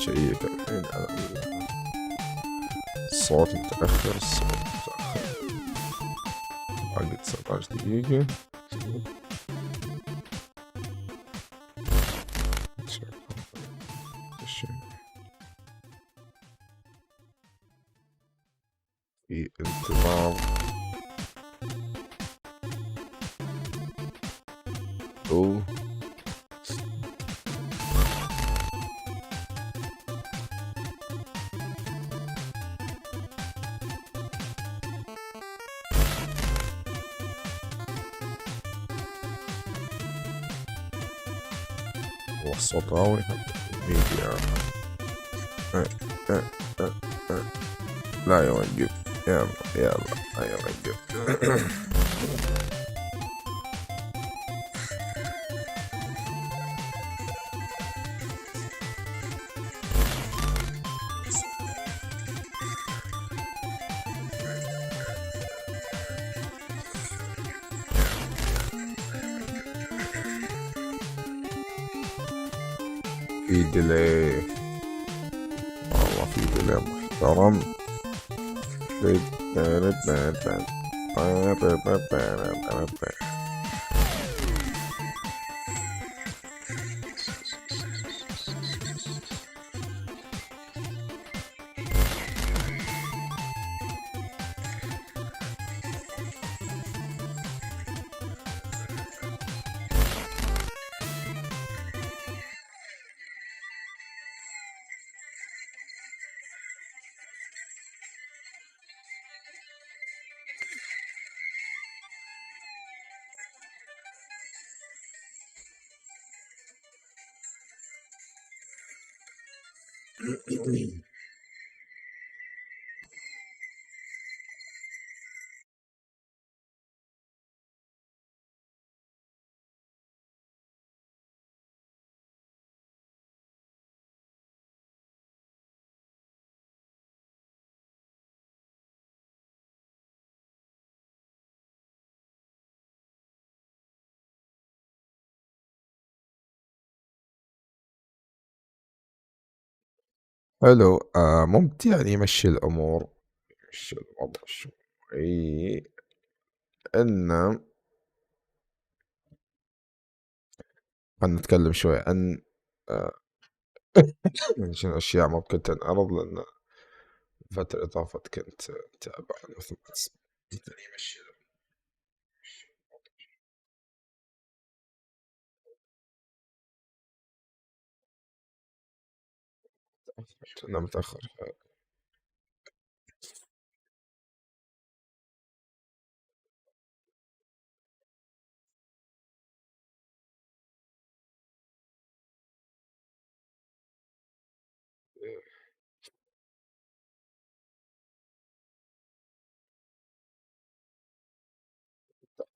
تشيك الحين على الصوت متأخر. الصوت متأخر. باقي 19 دقيقة. في انتظار. أوه. والصوت راوي ميديا. أه أه أه أه. لا يوقف. يلا يلا لا يوقف. في ديلي. والله في ديلي محترم. حلو. ممكن يعني يمشي الأمور، يمشي الوضع شوي. إنه خلنا نتكلم شوي عن آه شنو أشياء ممكن تنعرض، لأن الفترة اللي طافت كنت تعبان مثل ما تسمع. يمشي كنا متأخر.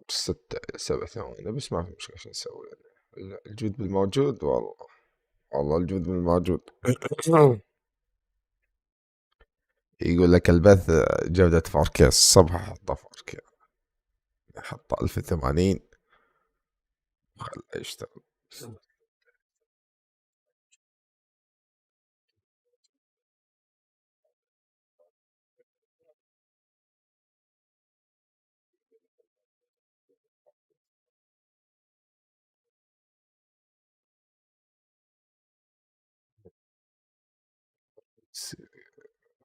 ست 7 ثواني بس، ما في مشكلة. شو نسوي يعني؟ الجود بالموجود. والله والله الجود بالموجود. يقول لك البث جودة 4K. الصبح أحطه 4K، أحطه 1080 وخله يشتغل.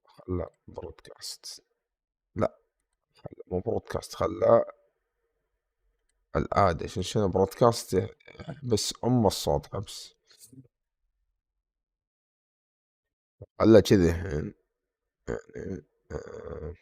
خله برودكاست. لا، خله مو برودكاست، خله العادة. شنو برودكاست؟ بس الصوت حبس. خله كذي الحين يعني. آه.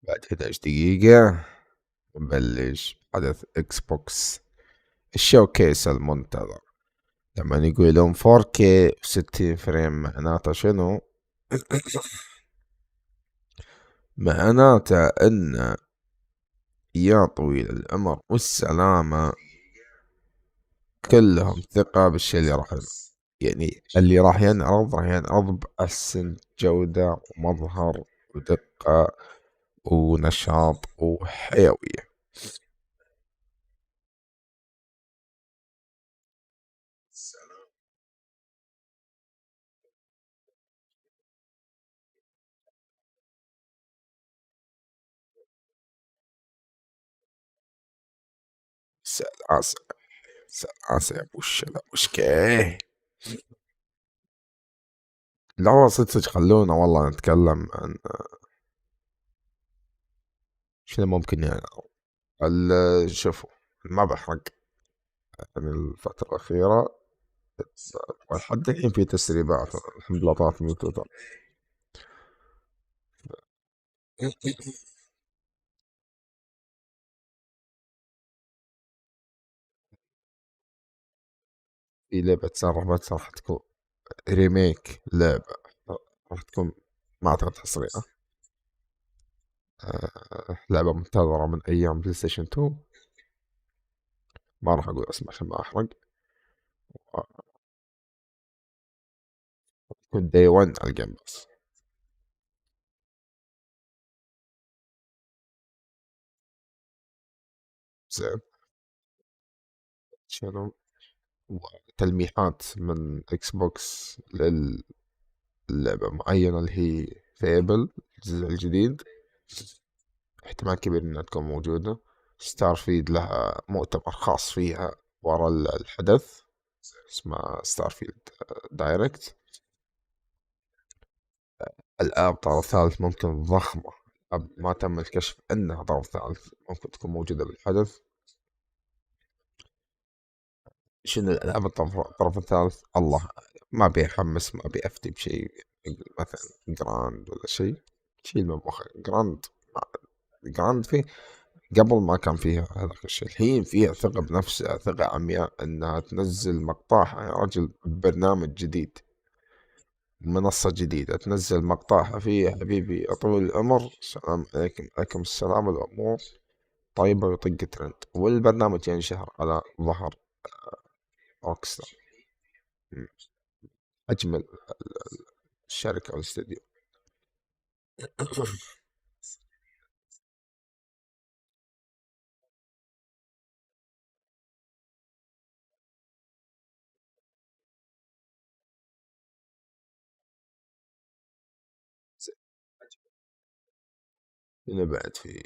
بعد 11 دقيقة ونبلش حدث اكس بوكس الشوكيس المنتظر. لما يقولون 4K و60 فريم معناته شنو؟ معناته ان يا طويل العمر والسلامة كلهم ثقة بالشي اللي راح ينعرض. يعني اللي راح ينعرض بأحسن جودة ومظهر ودقة ونشاط وحيوية. سلاسة سلاسة يا ابو الشلا وشكيه. لا والله صدق صدق خلونا والله نتكلم عن شنو ممكن يعني. شوفوا ما بحرق عن الفترة الأخيرة، لحد الحين في تسريبات الحمد لله طلعت من تويتر. في لعبة تسربت راح تكون ريميك لعبة، راح تكون ما أعتقد حصرية. لعبة منتظرة من أيام بلاي ستيشن 2. ما راح أقول اسمها عشان ما أحرق. تكون داي 1 على الجيم بس. زين. شنو تلميحات من اكس بوكس للعبة معينة اللي هي فيبل الجزء الجديد، احتمال كبير انها تكون موجودة. ستار فيد لها مؤتمر خاص فيها ورا الحدث، اسمه ستار فيلد دايركت. الآب طرف ثالث ممكن ضخمة، ما تم الكشف أنها طرف ثالث ممكن تكون موجودة بالحدث. شنو الألعاب الطرف الثالث الله أعلم. ما أبي أحمس، ما أبي أفتي بشيء مثلا جراند ولا شيء. شيل من مخك جراند. جراند فيه قبل ما كان فيها هذاك الشيء، الحين فيها ثقة بنفسها، ثقة عمياء انها تنزل مقطعها يا رجل. برنامج جديد، منصة جديدة تنزل مقطعها فيه يا حبيبي طول العمر. السلام عليكم، عليكم السلام، الأمور طيبة ويطق ترند. والبرنامج ينشهر على ظهر روكستار، أجمل الشركة والاستديو. هنا بعد في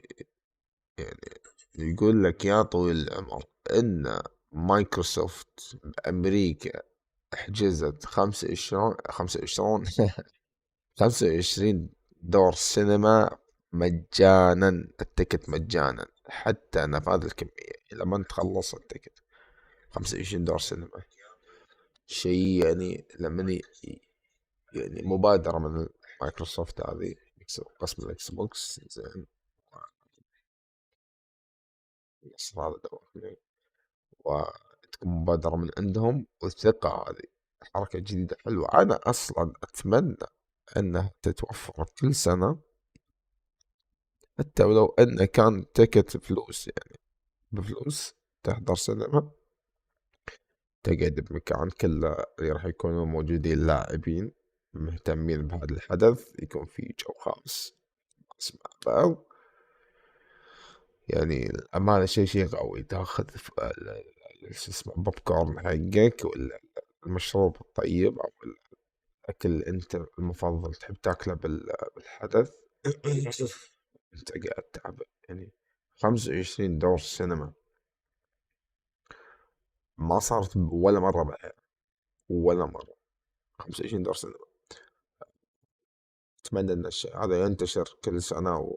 يعني يقول لك يا طويل العمر إن مايكروسوفت بأمريكا حجزت 25 دور سينما مجانا. التكت مجانا حتى نفاذ الكمية لما تخلص التكت. 25 دور سينما شيء يعني يعني مبادرة من مايكروسوفت هذه، قسم الاكس بوكس. زين. النصر هذا دوامي، وتكون مبادرة من عندهم والثقة هذه حركة جديدة حلوة. أنا أصلا أتمنى أنها تتوفر كل سنة، حتى ولو أنه كان تكت فلوس، يعني بفلوس تحضر سينما، تقعد بمكان كله اللي راح يكونوا موجودين لاعبين مهتمين بهذا الحدث، يكون في جو خاص اسمع بعض. يعني الأمانة شيء قوي. تاخذ شو اسمه بوب كورن حقك ولا المشروب الطيب أو الأكل اللي أنت المفضل تحب تاكله بالحدث. أنت قاعد تعب يعني. 25 دور سينما ما صارت ولا مرة بحياتي، ولا مرة. 25 دور سينما. أتمنى أن الشيء هذا ينتشر كل سنة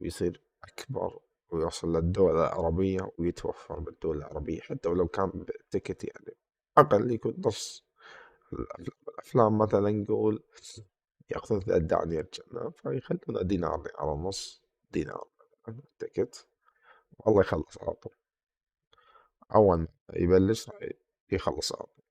ويصير أكبر ويوصل للدول العربية ويتوفر بالدول العربية، حتى ولو كان بتكت يعني أقل يكون نص. الأفلام مثلا نقول يأخذ 3 دنانير جنة، فيخلونا دينار على نص دينار مثلا تكت. والله يخلص على طول. أول ما يبلش راح يخلص على طول.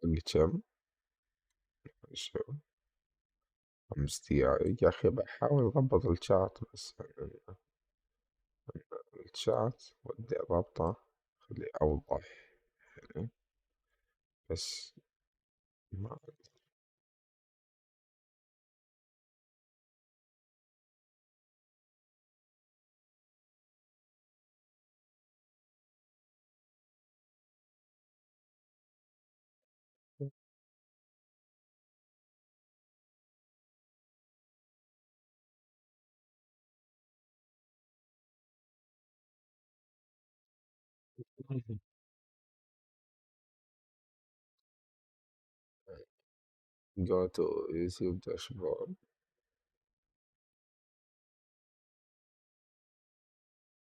قلت كم؟ شو؟ 5 دقايق يا أخي، بحاول أضبط الشات بس يعني الشات ودي أضبطه، خليه أوضح يعني. بس ما go to YouTube dashboard.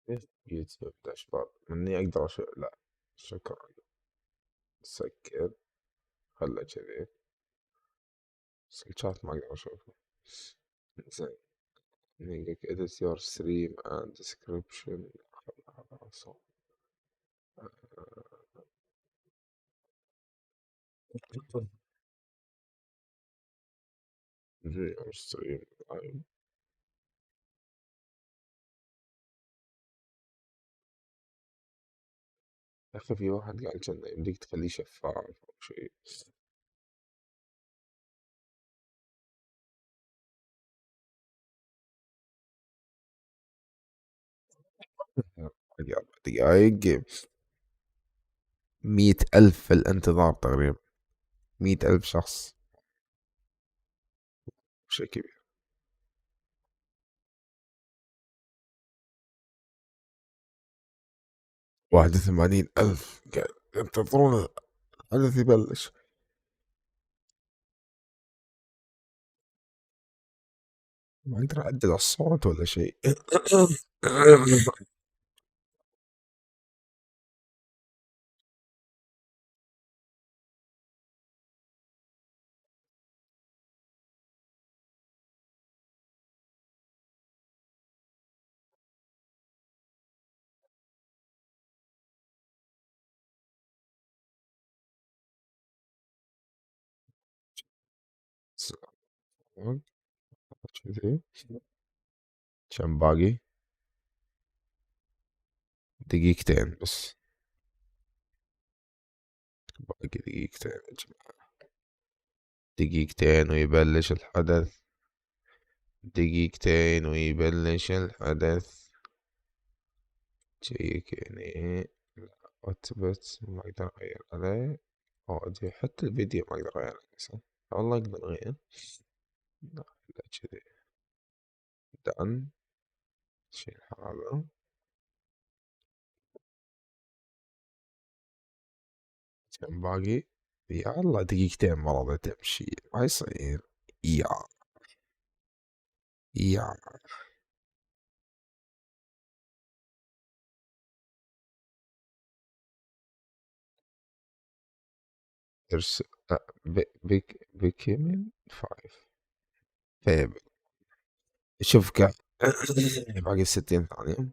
كيف يوتيوب داشبورد مني أقدر لا، شكرا. سكر، خله كذي، بس الشات ما أقدر أشوفه. زين، نيجي edit your stream and description. خلاص. view your stream live. يا أخي في واحد قال كنا يمديك تخليه شفاف أو شيء. باقي 4 دقايق. 100,000 في الانتظار تقريبا، 100,000 شخص، شيء كبير. 81,000 قاعد ينتظرون الحدث يبلش. ما أقدر أعدل الصوت ولا شيء. كذي. كم باقي؟ 2 دقيقتين بس. باقي 2 دقيقتين يا جماعة. 2 دقيقتين ويبلش الحدث. 2 دقيقتين ويبلش الحدث. شيك يعني. أثبت ما أقدر أغير عليه. أو أدري حتى الفيديو ما أقدر أغير عليه صح؟ والله أقدر أغير. لا لا كذي. دن. شيل هذا. كم باقي؟ يا الله 2 دقيقتين مرضى تمشي ما يصير. يا يا ارسل. بيكي من 5 طيب. شوف باقي 60 ثانية.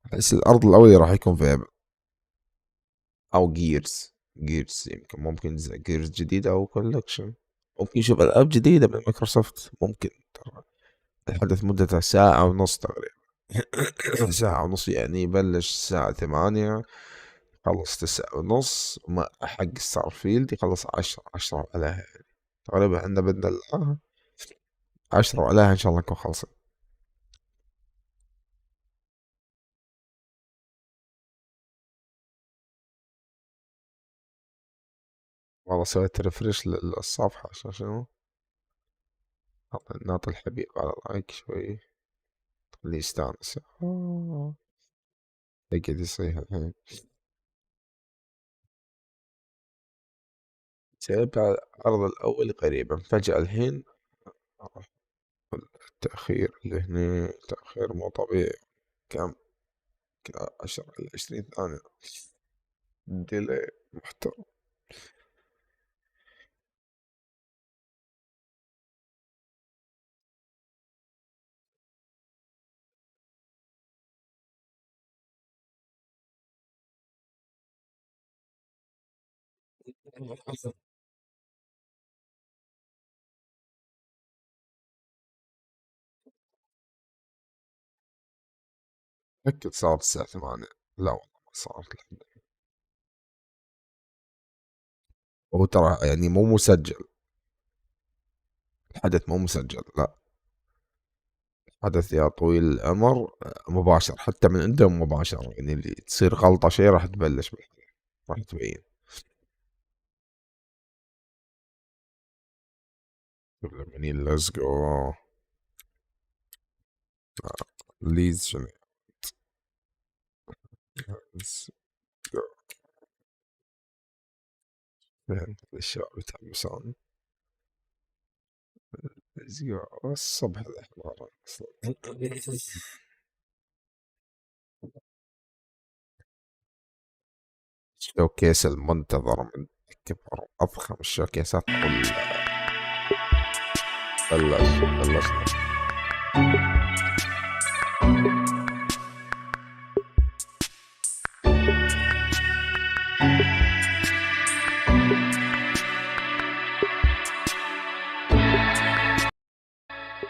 أحس الأرض الأولية راح يكون فيها أو جيرز يمكن، ممكن جيرز جديدة أو كولكشن. ممكن نشوف ألعاب جديدة من مايكروسوفت ممكن ترى. الحدث مدته ساعة ونص تقريبا. ساعة ونص يعني يبلش الساعة 8، خلص 9:30. وما حق ستار فيلد يخلص 10 عليها يعني. تقريبا عندنا بدنا 10 عليها إن شاء الله نكون خلصنا. والله سويت ريفرش للصفحة عشان شنو؟ نعطي الحبيب على لايك شوي اللي يستانس. يقعد يصيح الحين. سيبت على العرض الأول قريبا، فجأة الحين التأخير اللي هني تأخير مو طبيعي. كم 10 إلى 20 ثانية ديلي محترم. أكيد صار الساعة 8. لا والله ما صارت لحد الحين. هو ترى يعني مو مسجل، الحدث مو مسجل، لا حدث يا طويل العمر مباشر، حتى من عندهم مباشر، يعني اللي تصير غلطة شيء راح تبلش بالحدث، راح تبين. منين ليتس جو ليز شنو let's go. فين الشباب يتحمسون ليتس جو الصبح الأحمر أصلا. الشوكيس المنتظر من كبر أضخم الشوكيسات بلشنا.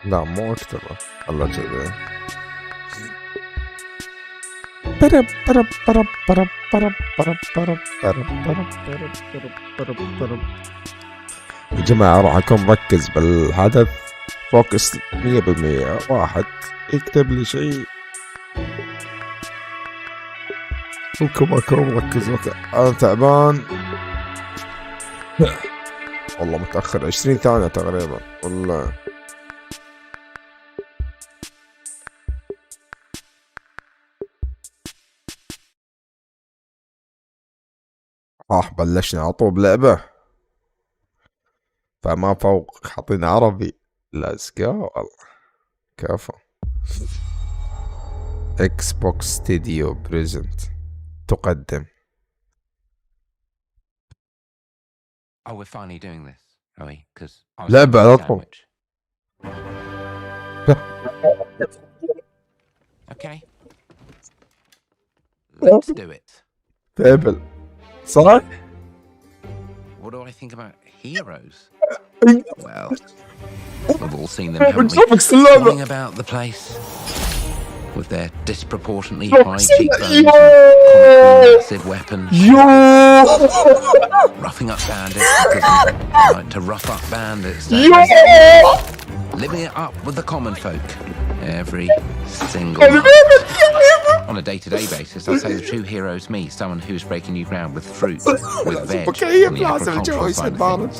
لا مو أكتر الله جل. يا جماعة راح أكون مركز بالحدث، فوكس 100%. واحد يكتب لي شيء ممكن أكون مركز. أنا تعبان والله، متأخر 20 ثانية تقريبا والله. بلشنا على طول بلعبة، فما فوق حاطين عربي. ليتس جو والله كفو. اكس بوكس ستوديو بريزنت تقدم. Oh, we're finally doing this, are we? Because I was لعبة على طول. Okay. Let's do it. تقبل صح؟ What do I think about heroes? Well, we've all seen them, haven't we? Flying about the place with their disproportionately high cheekbones and comically massive weapons. Roughing up bandits because they like to rough up bandits. Living it up with the common folk every single night. On a day-to-day basis, I'd say the true hero is me, someone who's breaking new ground with fruit, with veg, on the agricultural side of things.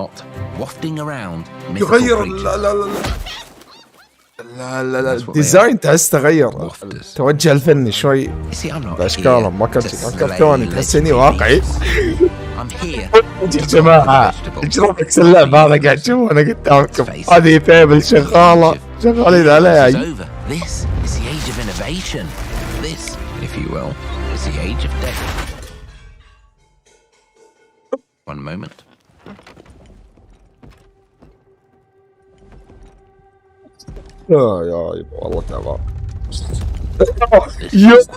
Not wafting around mythical creatures. لا الديزاين تحس تغير، توجه الفني شوي باشكالهم، ما كان كرتوني، تحسني واقعي. يا جماعه ايش رايك اللعبه هذا قاعد تشوف انا قدامكم، هذه فيبل شغالين عليها. This is the age of innovation. This, if you will, is the age of death. One moment. يا والله تعبان. Yeah.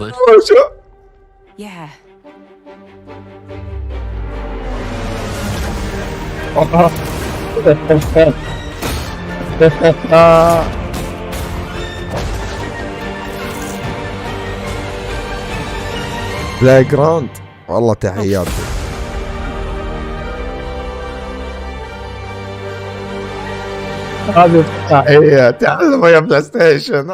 بلاي جراوند والله تحياتي. هذه تحية تعلموا يا بلاي ستيشن.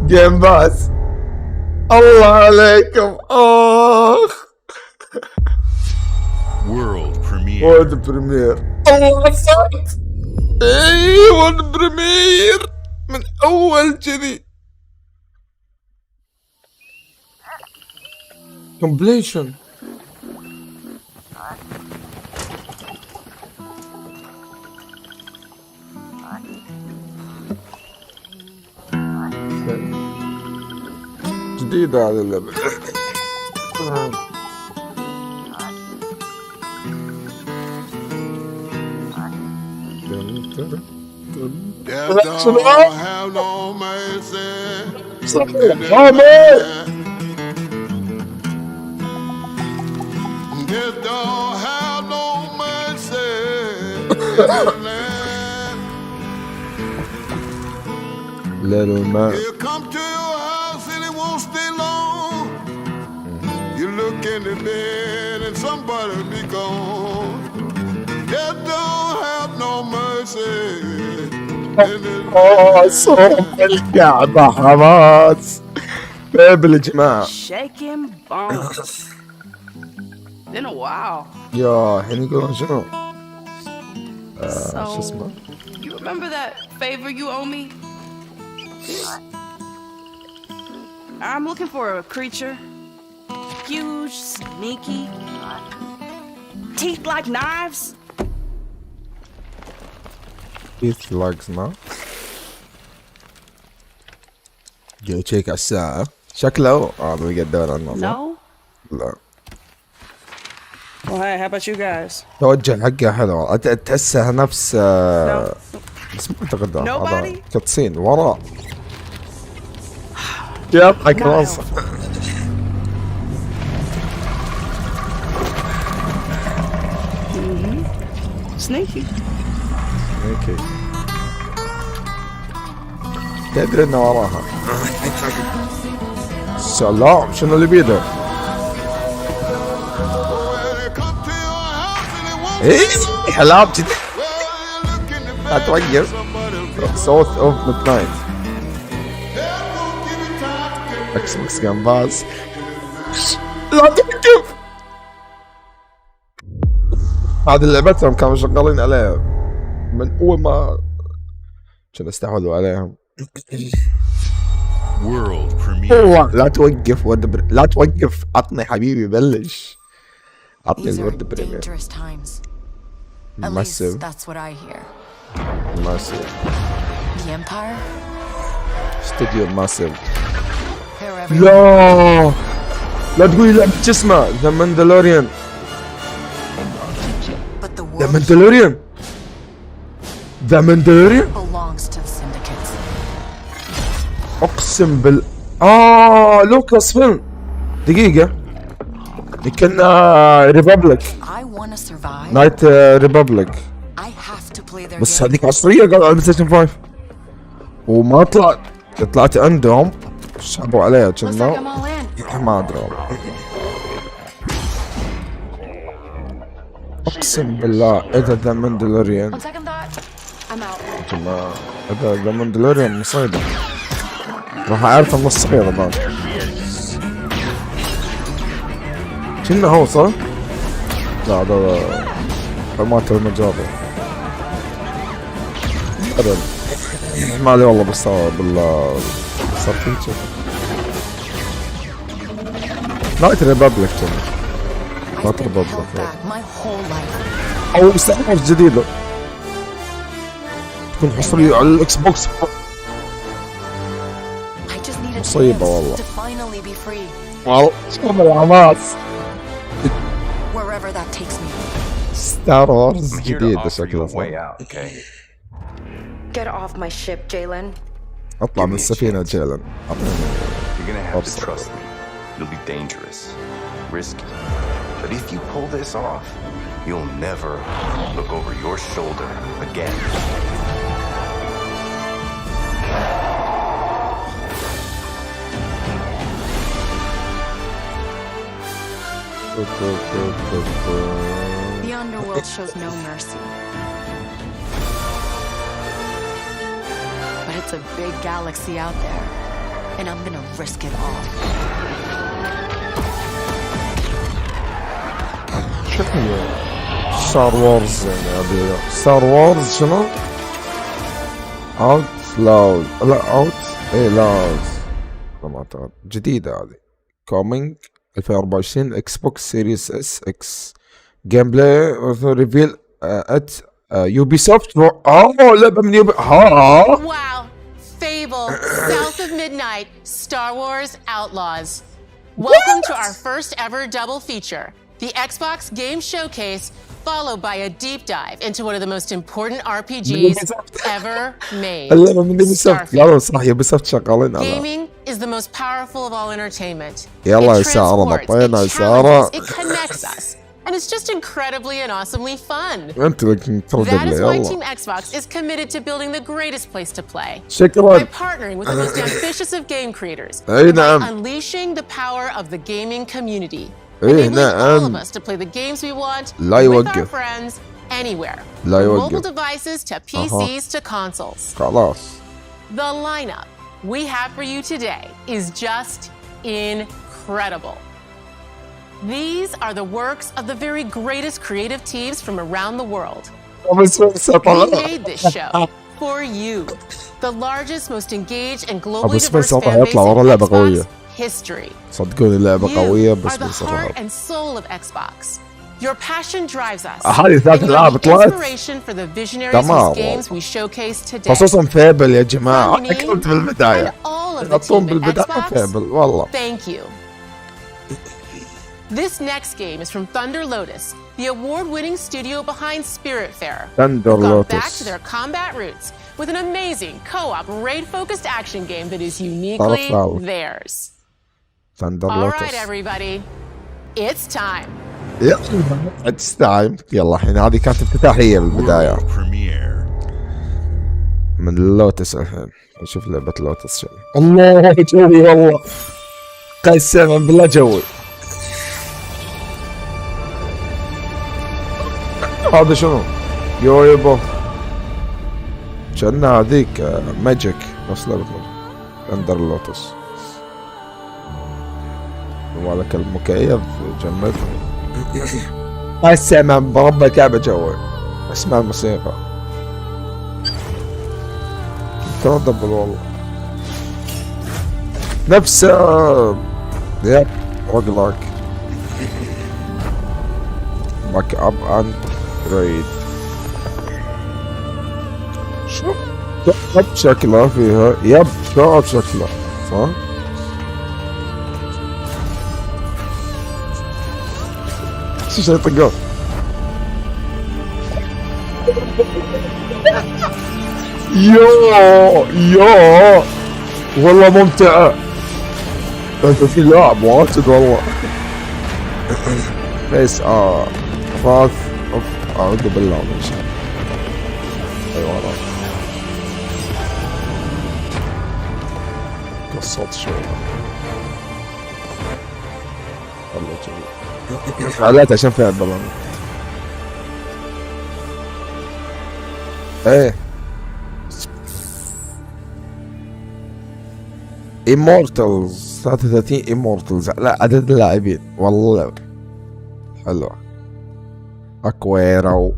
جيم باس الله عليكم. World premiere. وورد بريمير. الله صوت. وورد بريمير من اول كذي. كومبليشن. جديدة على اللعبة. Death don't have no mercy. Death don't have no mercy in this land. Little man. You come to your house and it won't stay long. You look in the bed and somebody be gone. Death don't have no mercy in this land. صوب الكعبة حماس. بيبل يا جماعة. Shaking bones. Been a while. يا الحين يقولون شنو؟ شو So, اسمه؟ you remember that favor you owe me? I'm looking for a creature. Huge, sneaky, teeth like knives. Keith likes ما. جو تشيك على الساعة. شكله هذا يقدر عنه. No? لا. Well, hey, how about you guys? توجه حقه حلو. تحسه نفس No? بس ما اعتقد هذا Nobody? كتصين وراء. يضحك راسه. Sneaky. اوكي. تدري انه وراها. سلام شنو اللي بيده؟ ايه حلاب جدا. لا توقف. صوت اوف ميد نايت. اكس بوكس جامباز. لا توقف. هذه لعبتهم كانوا شغالين عليها من اول ما كانوا استحوذوا عليهم. World premiere. لا توقف لا توقف. عطني حبيبي بلش. عطني These are الورد بريمير. dangerous times. At Massive. least that's what I hear. ماسيف. The Empire? استوديو ماسيف. They're everywhere. لا لا تقولي لعبة اسمها ذا ماندلوريان. But the ذا world ماندلوريان. ذا ماندلوريان. belongs to the syndicates. اقسم لوكاس فيلم. دقيقة. كنا ريبابليك. I want to survive. نايت ريبابليك. I have to play their بس game. هذيك عصرية قالوا على البلاي ستيشن 5. وما طلعت عندهم. سحبوا عليها Looks like I'm كنا. all in. ما ادري والله. اقسم بالله اذا ذا ماندلوريان. On second thought, I'm out. جماعة اذا ذا ماندلوريان مصيبة. راح اعرف النص صغير الآن. كنا هو صح؟ لا هذا حماة المجارة. ابدا ما علي والله بس بالله صار في شيء. نايت ريبابليك كنا. I've Not been about held that. back my whole life. او مستحقات جديدة تكون حصرية على الاكس بوكس. I just need a مصيبة chance والله. to finally be free. والله شوف الحماس. Wherever that takes me. ستار وورز I'm here to جديدة offer you شكلها a way صح. out, okay? Get off my ship, Jalen. اطلع Give من me a السفينة chance. جيلن. You're gonna have to Absolutely. trust me. It'll be dangerous, risky. But if you pull this off, you'll never look over your shoulder again. The underworld shows no mercy. But it's a big galaxy out there. and I'm gonna risk it all. شنو هي ستار وورز يعني هذه ستار وورز شنو؟ اوت لاود لا اوت اي لاود ما اعتقد جديدة هذه كومينج 2024 اكس بوكس سيريس اس اكس جيم بلاي ريفيل ات يوبي سوفت لعبة من يوبي Wow. Fable, South of Midnight, Star Wars Outlaws. Welcome to our first ever double feature, the Xbox Game Showcase, followed by a deep dive into one of the most important RPGs ever made. اللعبة من يوبي سوفت لا صح يوبي سوفت شغالين على Gaming is the most powerful of all entertainment. يلا It يا سارة transports, نطينا يا it سارة challenges, it connects us, and it's just incredibly and awesomely fun. انت لك تردد That is لي why يلا Team Xbox is committed to building the greatest place to play. By شكرا partnering with the most ambitious of game creators, أي and by نعم. unleashing the power of the gaming community, أي enabling all of نعم. us to play the games we want لا with our يوقف. friends anywhere, لا from يوقف. mobile devices to PCs to consoles. خلاص The lineup we have for you today is just incredible. These are the works of the very greatest creative teams from around the world. We made this show for you, the largest, most engaged, and globally diverse fan base يطلع ورا in لعبة Xbox قوية. history. صدقوني لعبة قوية You بس are the بصراحة heart and soul of Xbox. Your passion drives us. هذه ثلاث and you ألعاب are the طلعت inspiration for the visionaries تمام whose games we showcase today. خصوصا فيبل يا جماعة From أنا me كنت بالبداية and all of the يحطون team at بالبداية Xbox, فيبل والله thank you. This next game is from Thunder Lotus, the award-winning studio behind Spiritfarer. Thunder Who've gone Lotus. back to their combat roots with an amazing co-op raid-focused action game that is uniquely طرف theirs. ثاندر All right, لوتس everybody, it's time. اتس تايم يلا الحين هذه كانت افتتاحية بالبداية Premiere. من اللوتس الحين نشوف لعبة لوتس شنو الله جوي والله قسما بالله جوي هذا شنو؟ يو يبا كأنها هذيك ماجيك نفس لعبة ثاندر لوتس مالك المكيف جمدني قسما برب الكعبة جوي اسمع الموسيقى تردبل والله نفس يب روجلاك باك اب اندرويد شو شكلها فيها يب شو شكلها صح شو يطقون يو والله ممتعة انت في لعب واجد والله بس راث اوف اعوذ بالله من شر ايوه قصت شوي والله جميل عليت عشان فيها البلان ايه Immortals 33 Immortals لا عدد اللاعبين والله حلوة اكويرو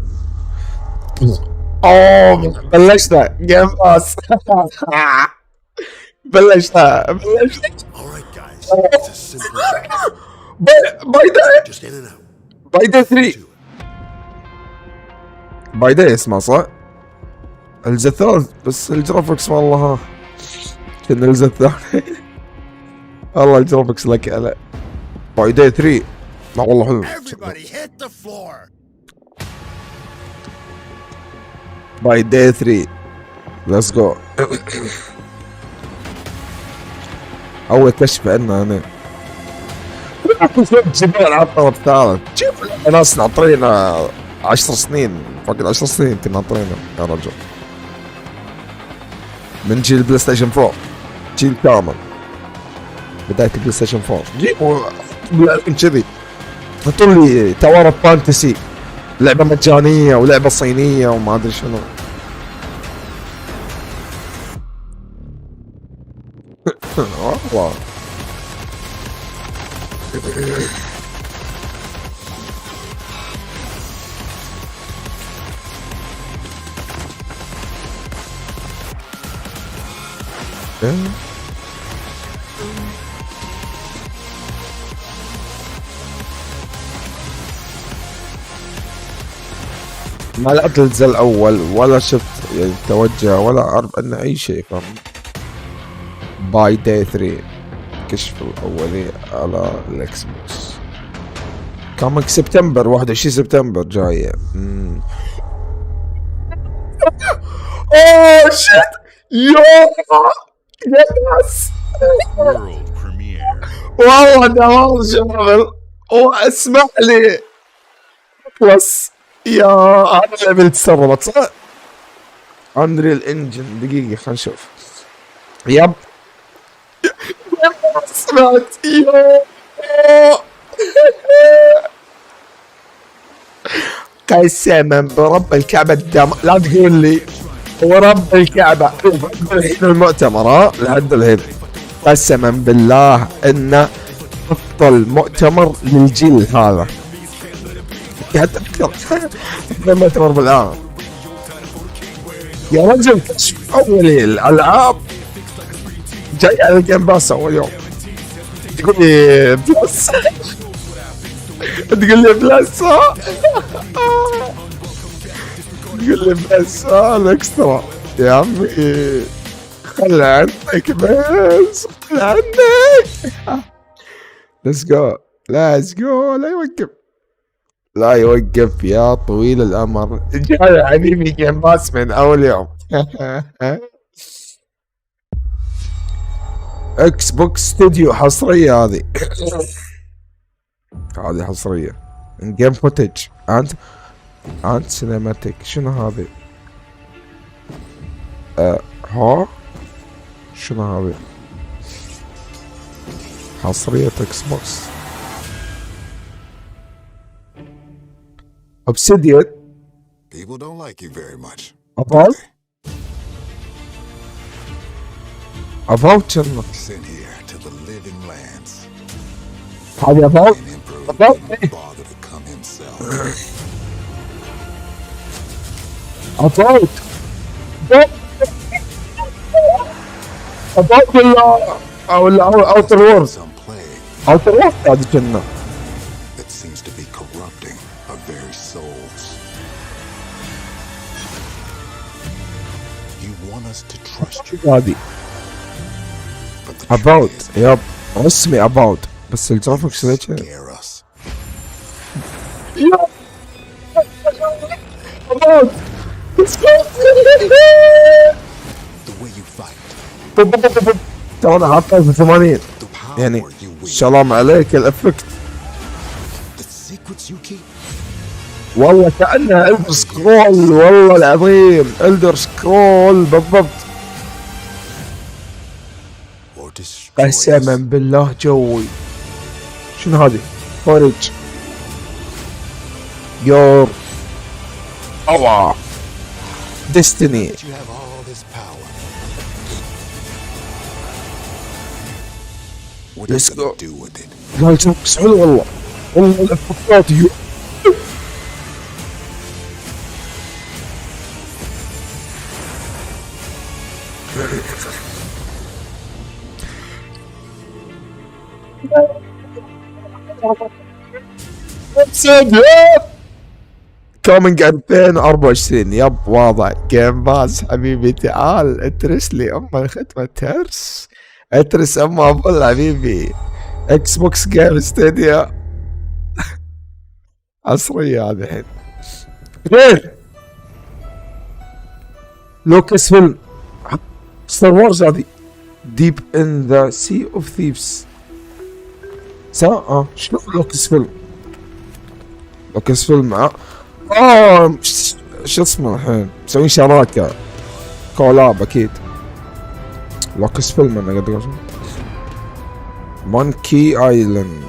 اوه بلشنا جيم باس بلشنا All right, guys. It's a simple job. باي داي Just in and out. باي داي 3 باي داي اسمه صح؟ الجزء الثالث بس الجرافكس والله ها كنا الجزء الثاني والله الجرافكس لك على باي داي 3 لا والله حلو Everybody hit the floor. باي داي 3 ليتس جو اول كشف عنا هنا جبال عطر الثالث شوف ناس ناطرين 10 سنين فوق 10 سنين كنا ناطرين يا رجل من جيل البلاي ستيشن 4 جيل كامل بداية البلاي ستيشن 4 جيبوا كذي حطوا لي توار فانتسي لعبة مجانية ولعبة صينية وما ادري شنو والله. ما لعبت الجزء الاول ولا شفت يعني توجه ولا اعرف عنه اي شيء، فاهم؟ باي داي 3 كشف الاولي على الاكس بوكس كامينج سبتمبر 21 سبتمبر جايه. اوه شيت يا ناس World premiere. والله ده شغل واسمع لي بلس يا هذا اللعبة تسربت صح؟ انريل انجن دقيقة خلينا نشوف. يب سمعت يا قسما برب الكعبة الدم لا تقول لي ورب الكعبة الحين المؤتمر ها لحد الحين قسما بالله انه افضل مؤتمر للجيل هذا. حتى اذكر المؤتمر بالان يا رجل كشف اولي الالعاب جاي على الجيم باس اول يوم تقول لي بلس تقول لي بلس تقول لي بلس الاكسترا يا عمي خل عنك بس خل عنك. ليتس جو ليتس جو لا يوقف لا يوقف يا طويل الامر جاي حبيبي جيم باس من اول يوم. اكس بوكس ستوديو حصريه هذه هذه حصريه جيم فوتج انت سينماتيك شنو هذه؟ ها شنو هذه؟ حصريه اكس بوكس اوبسيديان People don't like you very much. اباوت شنو؟ Sent here to the living lands. هذه اباوت An emperor About who didn't bother to come himself. اباوت ولا اوتر وورد Some plague اوتر وورد هذه كنا that seems to be corrupting our very souls. You want us to trust you, هذه but the truth اباوت is, يب اسمي اباوت بس الجرافكس زي كذا. scare us. اباوت The way you fight, ترى انا حاطه في 80 the power يعني you wield, السلام عليك الافكت the secrets you keep. والله كانها الدر سكرول والله العظيم الدر سكرول بالضبط. Or destroy قسما us. بالله جوي شنو هذه؟ فورج يور اوه ديستني You have all this power. What are you Let's gonna go. do with it? لا الجرافكس حلو والله والله الافكتات كومينج 2024 يب واضح جيم باز حبيبي تعال اترس لي ام الختمة ترس اترس ام ابل حبيبي اكس بوكس جيم ستوديو عصرية هذه الحين غير لوكس فيلم ستار وورز هذه ديب ان ذا سي اوف ثيفز شنو لوكس فيلم؟ لوكس فيلم شو اسمه الحين مسوين شراكة كولاب اكيد لوكس فيلم انا قاعد اقول مونكي ايلاند.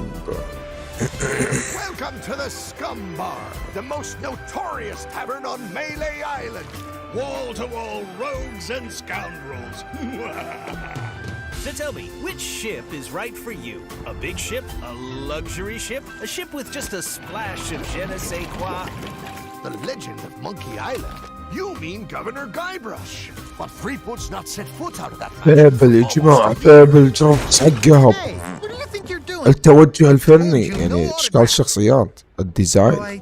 Welcome to the Scum Bar, the most notorious tavern on Melee Island. Wall-to-wall rogues and scoundrels. So tell me, which ship is right for you? A big ship? A luxury ship? A ship with just a splash of je ne sais quoi? The legend of Monkey Island. You mean Governor Guybrush. But Threepwood's not set foot out of that فابل يا جماعة، فابل جرافيكس حقها، Hey, what do you think you're doing? التوجه الفني يعني اشكال الشخصيات، الديزاين،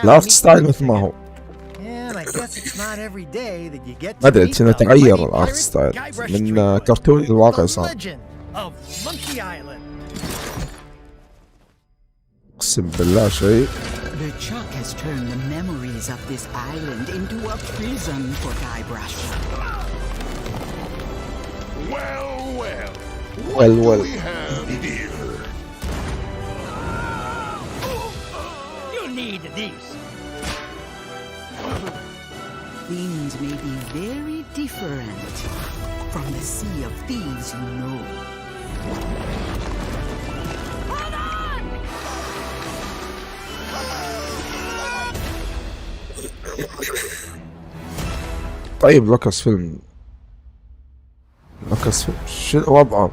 الارت ستايل مثل ما هو. ما ادري شنو تغير الارت ستايل من كرتوني للواقع صار. اقسم بالله شيء. The Chuck has turned the memories of this island into a prison for Guybrush. Well. Well. What do we have here? You need these. Things may be very different from the sea of thieves you know. طيب لوكاس فيلم شو وضعه؟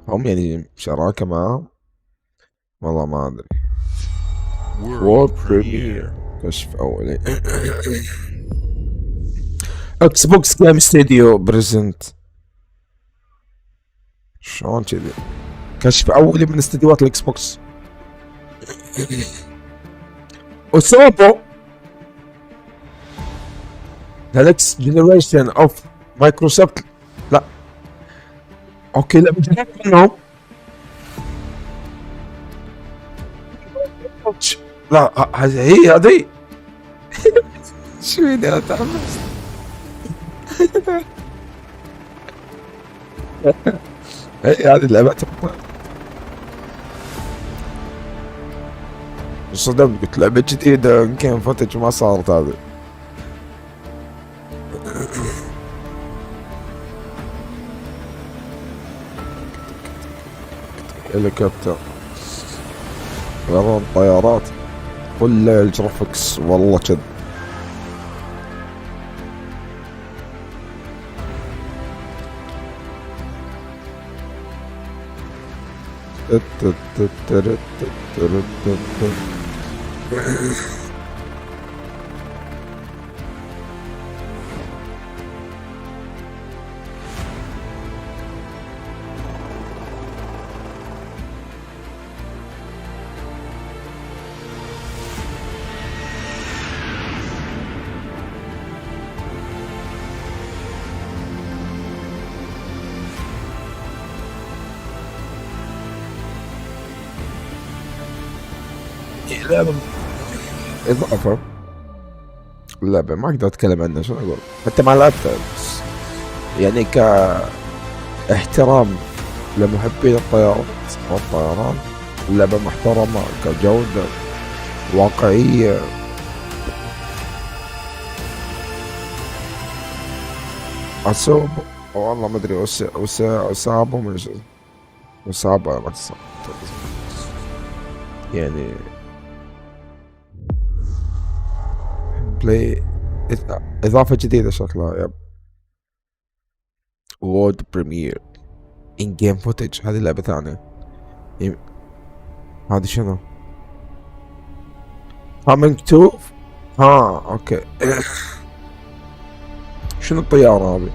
هم يعني شراكة معهم؟ والله ما ادري. وورد بريمير كشف اولي. اكس بوكس جيم ستوديو بريزنت. شلون كذي؟ كشف اولي من استديوهات الاكس بوكس. وسوبو the next generation of مايكروسوفت. لا اوكي، لا بجنب منهم. لا هذه شو انا تحمست. هذه اللعبة صدمت، قلت لعبة جديدة يمكن فوتج ما صارت هذه. هليكوبتر، طيران، طيارات، كل الجرافكس والله كذا. لعبة إضافة، اللعبة ما أقدر أتكلم عنها، شو أقول، حتى ما لعبتها، بس يعني كاحترام لمحبين الطيران، اللعبة محترمة كجودة، واقعية. أسوب والله ما أدري أسابه من شو أسابه ما تصاب يعني بلاي إضافة جديدة شكلها. يب وورد بريمير إن جيم فوتج، هذه لعبة ثانية. هذه شنو؟ coming to اوكي. شنو الطيارة هذه؟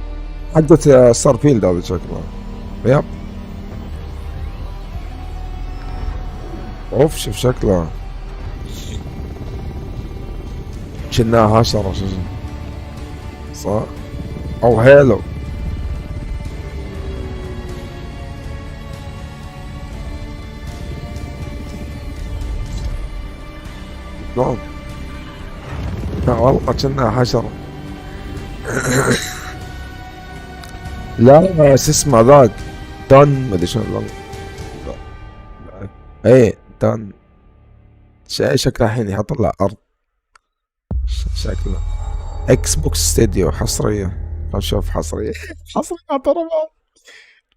حقت ستارفيلد هذه شكلها. يب اوف، شوف شكلها كأنها حشرة صح؟ او هيلو. نعم، لا والله كأنها حشرة. لا شو اسمه ذاك دون، ما ادري شلون. ايه دون شكله الحين يحط له ارض. شكله اكس بوكس ستوديو حصرية. خلينا نشوف حصرية ترى.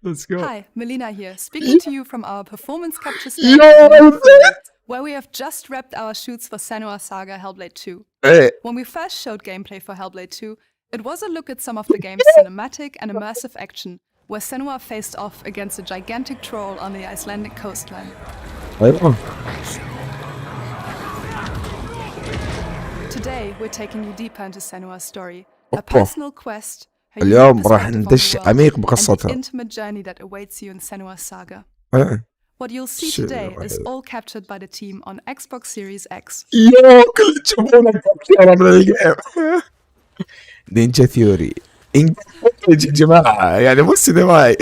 Let's go. Hi, Melina here, speaking to you from our performance capture stage, where we have just wrapped our shoots for Senua's Saga Hellblade 2. When we first showed gameplay for Hellblade 2, it was a look at some of the game's cinematic and immersive action, where Senua faced off against a gigantic troll on the Icelandic coastline. أيوة. Today, we're taking you deeper into Senua's story, a أوبا. personal quest, her اليوم unique راح perspective on the ندش world, عميق and the بقصتها. intimate journey that awaits you in Senua's saga. What you'll see شو today is رهيب. all captured by the team on Xbox Series X. يا كل تشوفونه كابتشر من الجيم. نينجا ثيوري يا جماعة يعني مو سينمائي.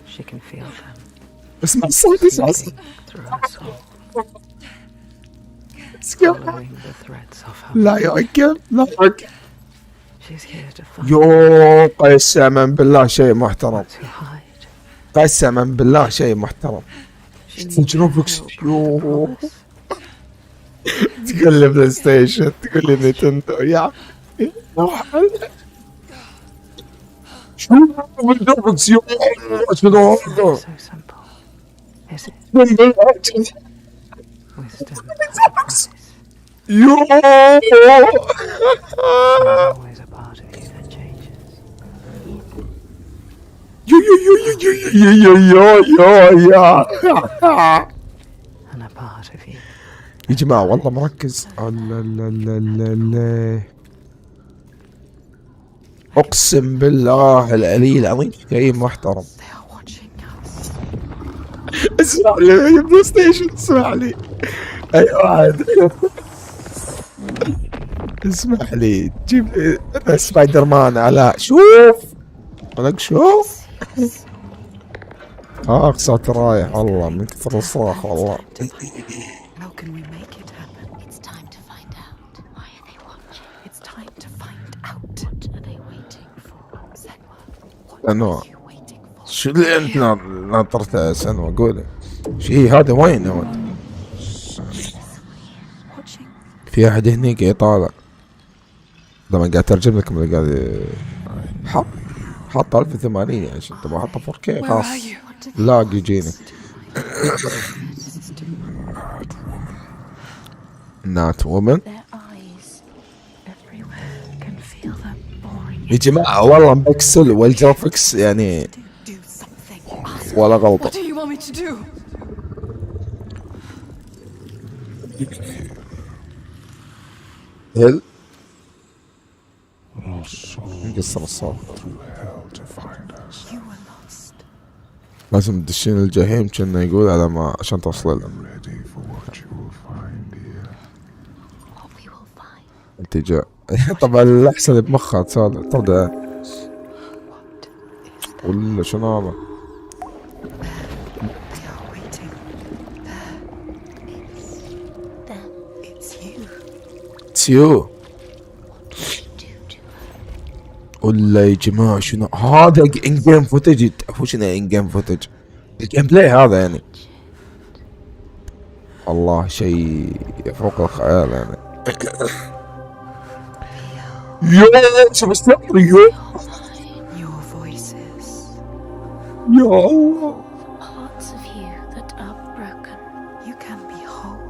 She can feel them. اسمع الصوت اسمع الصوت. Following the threads of her. لا يعقب لا يعقب. She's here to find يو قسما بالله شيء محترم. to hide. قسما بالله شيء محترم. شنو فيكس يو تقول لي بلاي ستيشن تقول لي نينتندو يا شنو بالدوبكس يو شنو So simple. Is it? Wisdom. يو Always a part of you that changes. And a part of you. يا جماعة والله مركز. لا اقسم بالله العلي العظيم شيء محترم. اسمع لي بلاي ستيشن اسمع لي اي واحد اسمح لي جيب لي سبايدر مان على شوف ولك شوف صوت رايح والله من كثر الصراخ والله. How can we make it happen? It's time to find out. Why are they watching? It's time to find out. What are they waiting for? Senua, what سنوة are you waiting for? شو اللي انت ناطرته سنوة قولي شو هي هذا وين هو؟ في احد هني قاعد يطالع لما قاعد اترجم لكم اللي قاعد حط 1080 يعني عشان تبغى احطه 4K خلاص لاق يجيني. نات وومن يا جماعة والله بكسل والجرافكس يعني ولا غلطة. What do you want me to do? هل نقصر الصوت. لازم تدشين الجحيم كنا يقول على ما عشان توصل له. التجاء طبعا الأحسن بمخها تبدأ ولا شنو هذا؟ تيو ولا يا جماعة شنو هذا ان جيم فوتج. تعرفون شنو ان جيم فوتج؟ الجيم بلاي هذا يعني والله شيء يفوق الخيال يعني. يا شوف استغفر يا الله Parts of you that are broken. You can be whole.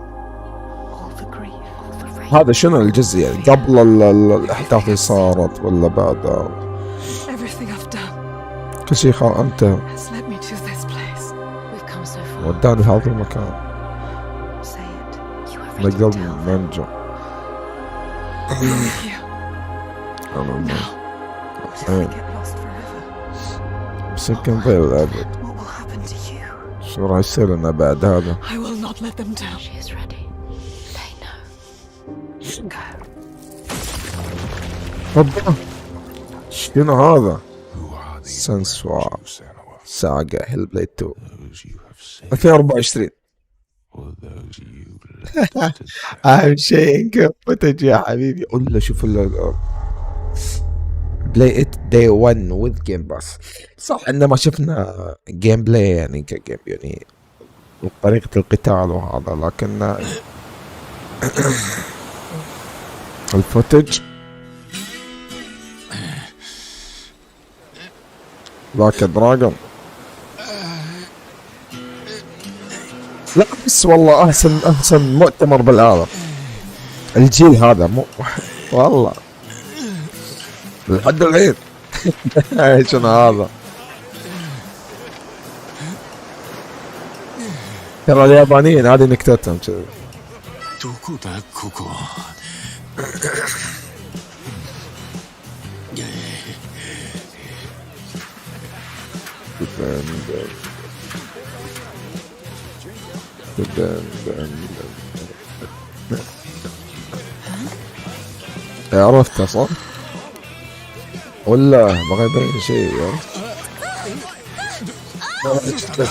All the grief, all the rage. هذا شنو الجزء يعني قبل الأحداث اللي صارت ولا بعد؟ Everything I've done كل شيء أنت has led me to this place. We've come so far. وداني هذا المكان Say it. You are ready to نقدر tell them. ننجو. Till we get lost forever. مسكن ضيل الأبد. What will happen to you? شو راح يصير لنا بعد هذا؟ I will not let them down. She is ready. They know. هوبا شنو هذا؟ سنسوا ساغا هيل بليد 2 2024. اهم شيء انقف فوتج يا حبيبي. ولا شوف بلاي ات داي 1 وذ جيم باس. صح عندما شفنا جيم بلاي يعني كجيم يعني طريقة القتال وهذا لكن الفوتج ذاك دراجون لا بس والله احسن مؤتمر بالعالم الجيل هذا مو والله لحد الحين. شنو هذا؟ ترى اليابانيين هذه نكتتهم كذا. عرفته صح؟ ولا بغى يبين شيء عرفت؟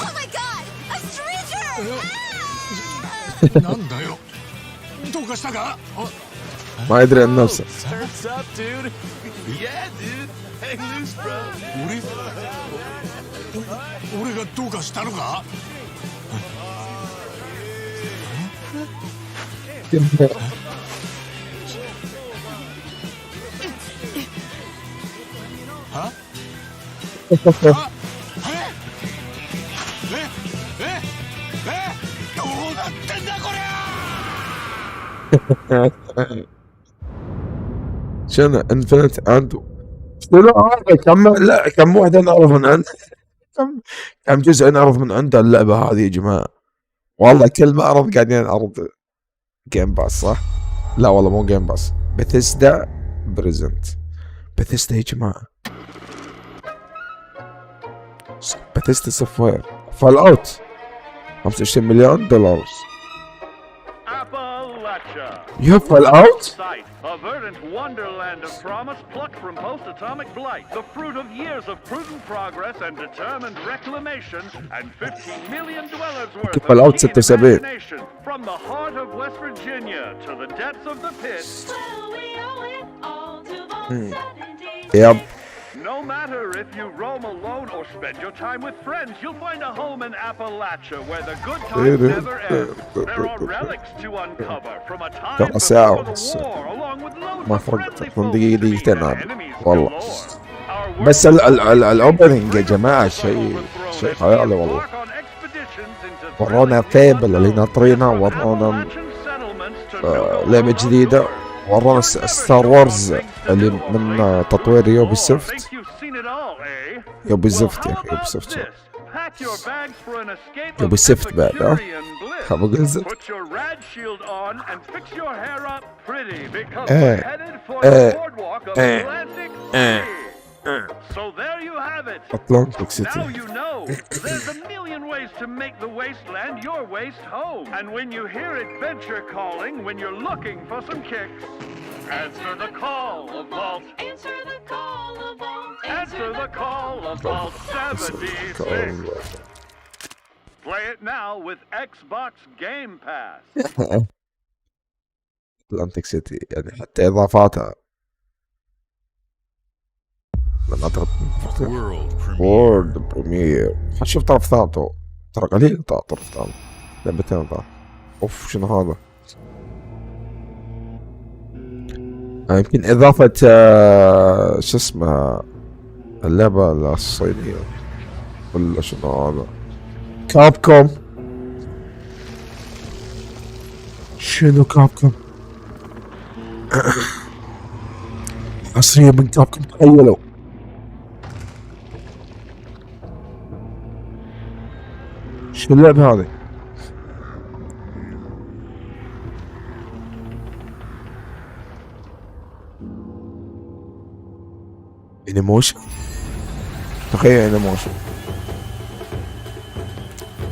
ما يدري عن نفسه. شنو انفنت عنده؟ شنو هذا؟ كم واحدة نعرف من عنده؟ كم جزء نعرف من عنده اللعبة هذه يا جماعة؟ والله كل ما أعرف قاعدين نعرض جيم باس صح؟ لا والله مو جيم باس، بثيسدا بريزنت. بثيسدا يا جماعة، بثيسدا سوفتوير. فال اوت 25 مليون دولار. يا فال اوت A verdant wonderland of promise plucked from post-atomic blight, the fruit of years of prudent progress and determined reclamation, and 15 million dwellers worth of keen imagination. From the heart of West Virginia to the depths of the pit. Yep. No matter if you roam alone or spend your time with friends, you'll find a home in Appalachia where the good times never end. There are relics to uncover from a time before the war, along with loads ما of فرقت friendly من folks دقيقتين and هذا enemies والله. galore. بس الاوبننج يا جماعة شيء خيالي والله. ورونا فيبل اللي ناطرينه، ورونا لعبة جديدة، ورونا ستار وورز اللي من تطوير يوبي سوفت. يوبي سوفت يا اخي، يوبي سوفت. يوبي سوفت بعد ها؟ بقول زفت. So there you have it. Atlantic City. Now you know. There's a million ways to make the wasteland your waste home. And when you hear adventure calling, when you're looking for some kicks, answer the call of Vault. Answer the call of Vault. Answer the call of Vault 76. Play it now with Xbox Game Pass. Atlantic City يعني حتى إضافاتها لما أعتقد وورد بريمير. حتشوف طرف ثالث، ترى قليل طرف ثالث، لعبتين ذا. اوف شنو هذا؟ يمكن إضافة شو اسمه اللعبة الصينية ولا شنو هذا؟ كاب كوم. شنو كاب كوم؟ حصرية من كاب كوم، تخيلوا. شو اللعبة هذه؟ انيموشن، تخيل انيموشن.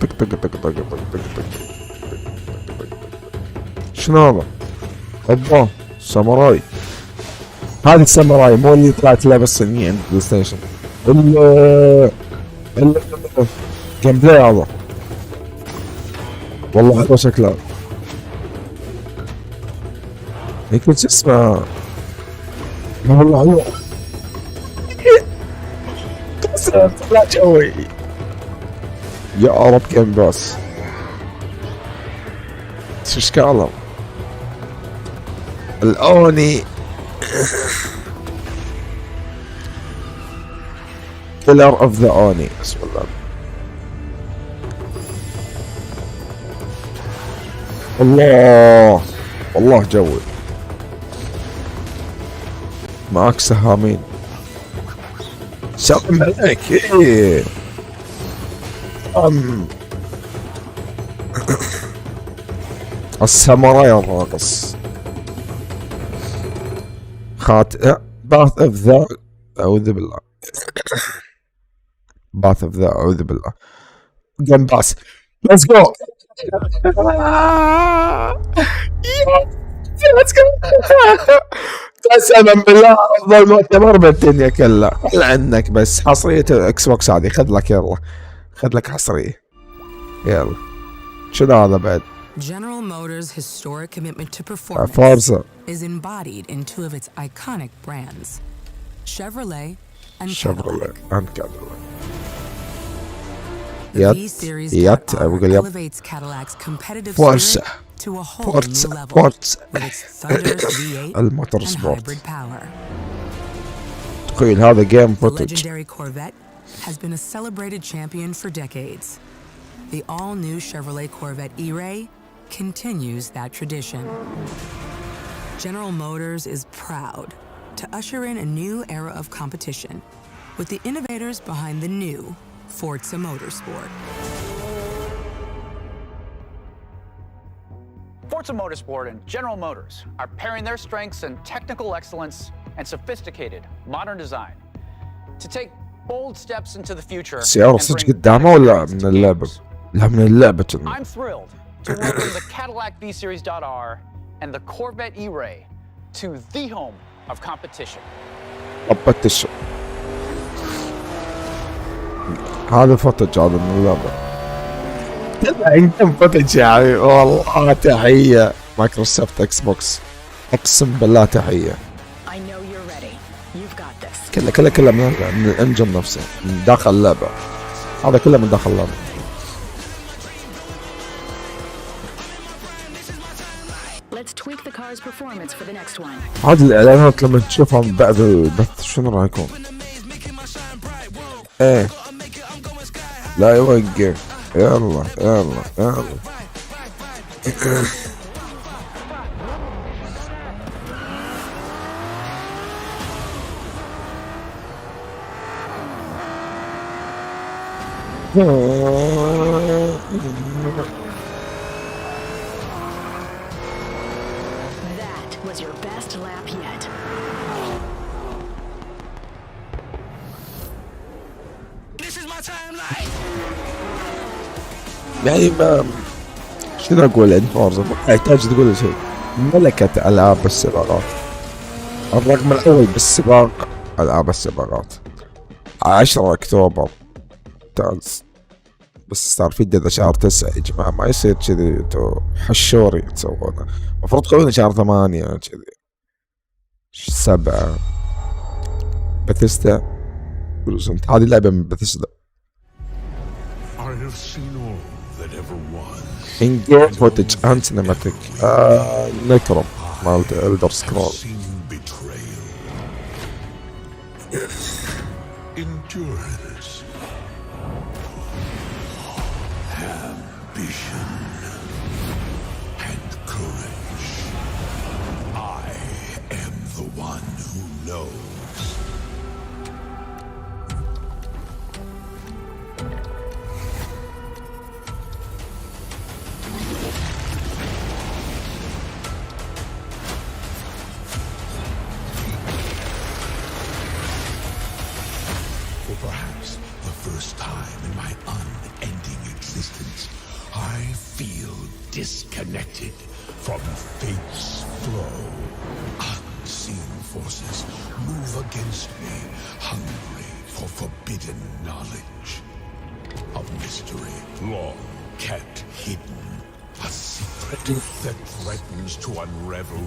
طق طق طق طق طق طق طق. شنو هذا؟ اوبا ساموراي. هذه الساموراي مو اللي طلعت لعبة الصينية عند بلاي ستيشن. جيم بلاي هذا والله حلو شكلها. يكون شو اسمه والله حلو. طلع جوي يا رب. جيم باس شو اشكالهم الاوني. كيلر اوف ذا اوني. بسم الله. الله والله جوي. معك سهامين. سلام عليك. ايه الساموراي الراقص. باث اوف ذا، اعوذ بالله. باث اوف ذا، اعوذ بالله. جيم باس، ليتس جو. ليتس جو. قسما بالله افضل مؤتمر بالدنيا كلها. خل عنك بس حصرية اكس بوكس هذه، خذ لك يلا، خذ لك حصرية يلا. شنو هذا بعد؟ General Motors' historic commitment to performance Forza is embodied in two of its iconic brands, Chevrolet and شيفروليه and Cadillac. The V-Series elevates Cadillac's competitive Forza spirit to a whole Forza new level Forza with its thunderous V8 الموتور and سبورت. hybrid power. تخيل هذا جيم The فوتج. legendary Corvette has been a celebrated champion for decades. The all-new Chevrolet Corvette E-Ray continues that tradition. General Motors is proud to usher in a new era of competition with the innovators behind the new Forza Motorsport. Forza Motorsport and General Motors are pairing their strengths in technical excellence and sophisticated modern design to take bold steps into the future. السيارة صدق قدامه ولا من اللعبة؟ لا من اللعبة كنا. I'm thrilled to welcome the Cadillac V-Series.R and the Corvette E-Ray to the home of competition. طبت هذا فوتج هذا من اللعبة. عندهم فوتج يا حبيبي والله. تحية مايكروسوفت اكس بوكس، اقسم بالله تحية. كله من الانجن نفسه، من داخل اللعبة. هذا كله من داخل اللعبة. هذه الاعلانات لما تشوفها بعد البث شنو راح يكون؟ ايه لا يوقف. يلا يلا يلا. That was your best lap yet. يعني ما شنو اقول عن فورزا؟ ما يحتاج تقول شيء. ملكة العاب السباقات، الرقم الاول بالسباق العاب السباقات. 10 اكتوبر ممتاز. بس صار في اذا شهر 9 يا جماعة، ما يصير كذي. انتو حشوري تسوونه، المفروض تقولون شهر 8 كذي 7. بثيستا برزنت، هذه لعبة من بثيستا. in game footage and cinematic. نكرم مالت Elder Scroll. Endurance, ambition, and courage. I am the one who knows. For perhaps the first time in my unending existence, I feel disconnected from fate's flow. Unseen forces move against me, hungry for forbidden knowledge. A mystery long kept hidden. A secret that threatens to unravel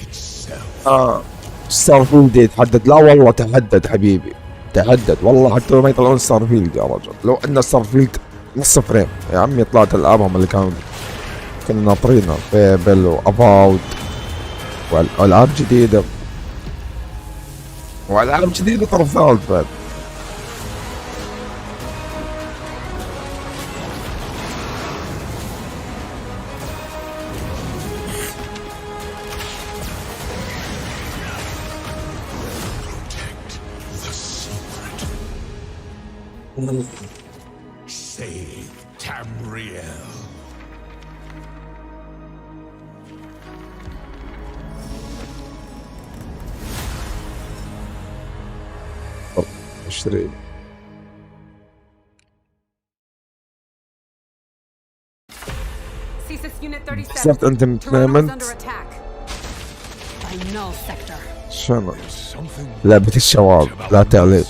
itself. ستارفيلد يتحدد. لا والله تحدد حبيبي، تحدد والله. حتى لو ما يطلعون ستارفيلد يا رجل، لو ان ستارفيلد نص فريم يا عمي طلعت العابهم اللي كنا ناطرينها، فيبل واباود والعاب جديده، والعاب جديده طرف ثالث بعد. Save Tamriel. 20. صرت انت متنامنت شنو لعبة الشباب لا تعليق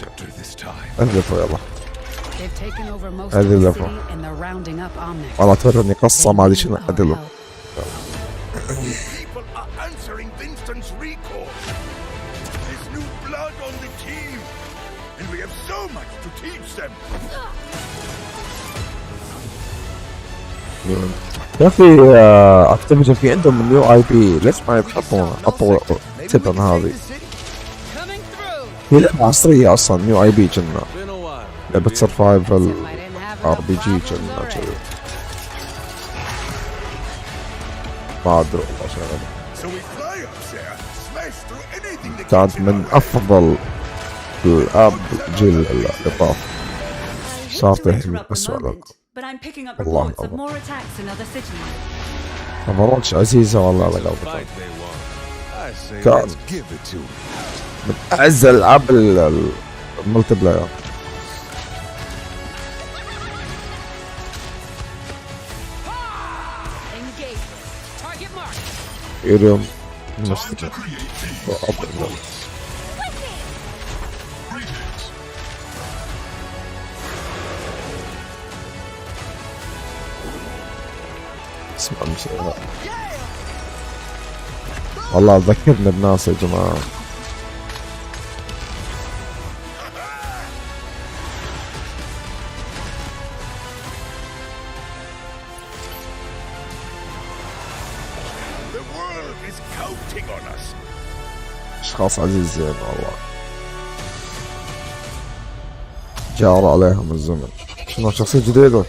اذلفوا يلا اذلفوا والله تورني قصة ما ادري شنو اذلفوا People are answering Vincent's recall. There's new blood on the team, and we have so much to teach them. يا اخي اكتيفيجن في عندهم النيو اي بي ليش ما يتحطون حطوا تبن هذه هي لعبة عصرية اصلا نيو اي بي كنا لعبة سرفايفل ار بي جي كنا كذي ما ادري والله شغله كانت من افضل الالعاب جيل الاضافة صارت الحين اسوء الالعاب والله ما مرتش عزيزة والله على قلبي كان من أعز ألعاب الملتي بلاير يوم مستقبل اسمع الموسيقى والله ذكرنا بناس يا جماعة اشخاص عزيزين والله جار عليهم الزمن شنو شخصية جديدة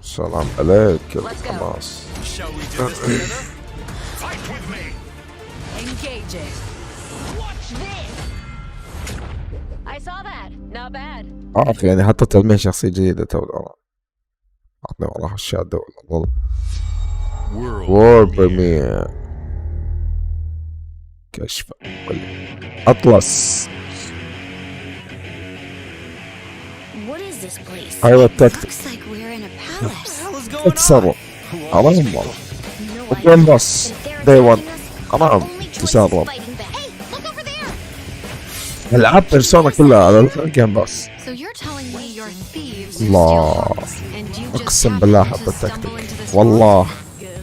السلام عليك الحماس اخي يعني حتى تلميح شخصية جديدة تو عطني وراها الشادة ولا ظل وور بريمير كشف اطلس ايوه التكتيك تتصرف حرام والله الجيم بس داي 1 حرام تسرب العاب بيرسونا كلها على الجيم بس الله اقسم بالله احب التكتيك والله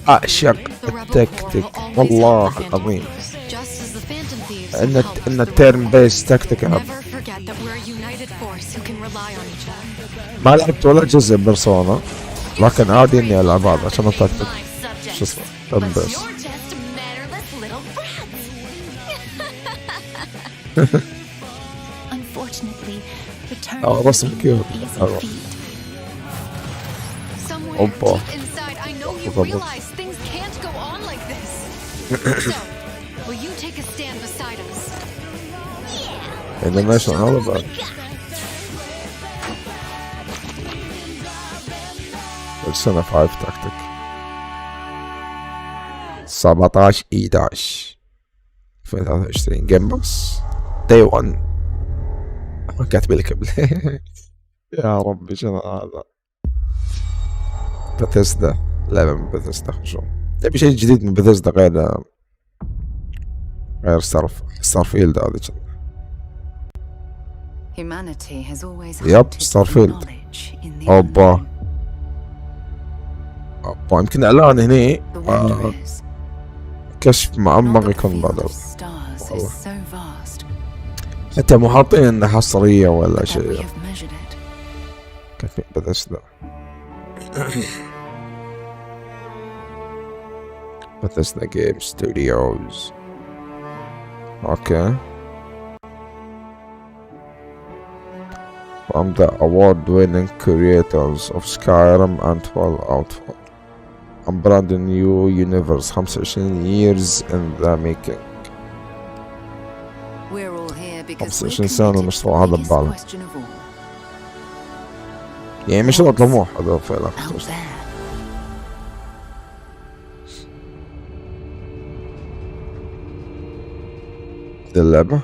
اعشق التكتيك والله العظيم ان التيرن بيس تكتيك احب ما لعبت ولا جزء بيرسونا لكن عادي اني العب هذا عشان التكتيك شو اسمه تيرن بيس رسم كيوت اوبا انيميشن هذا بعد السنة 5 تكتيك 17 11 2023 جيم بوكس داي 1 كاتب لك قبل يا ربي شنو هذا بثيسدا لعبة من بثيسدا شو تبي شيء جديد من بثيسدا غير ستارفيلد هذه يب ستارفيلد اوبا يمكن اعلان هني كشف معمق يكون بعد والله حتى مو حاطين انه حصرية ولا شيء كاتبين بثيسدا بثيسدا جيم ستوديوز اوكي from the award-winning creators of Skyrim and Fallout and brand new universe 25 years in the making 25 سنة المشروع هذا ببالهم يعني مشروع طموح هذا فعلا. ذي اللعبة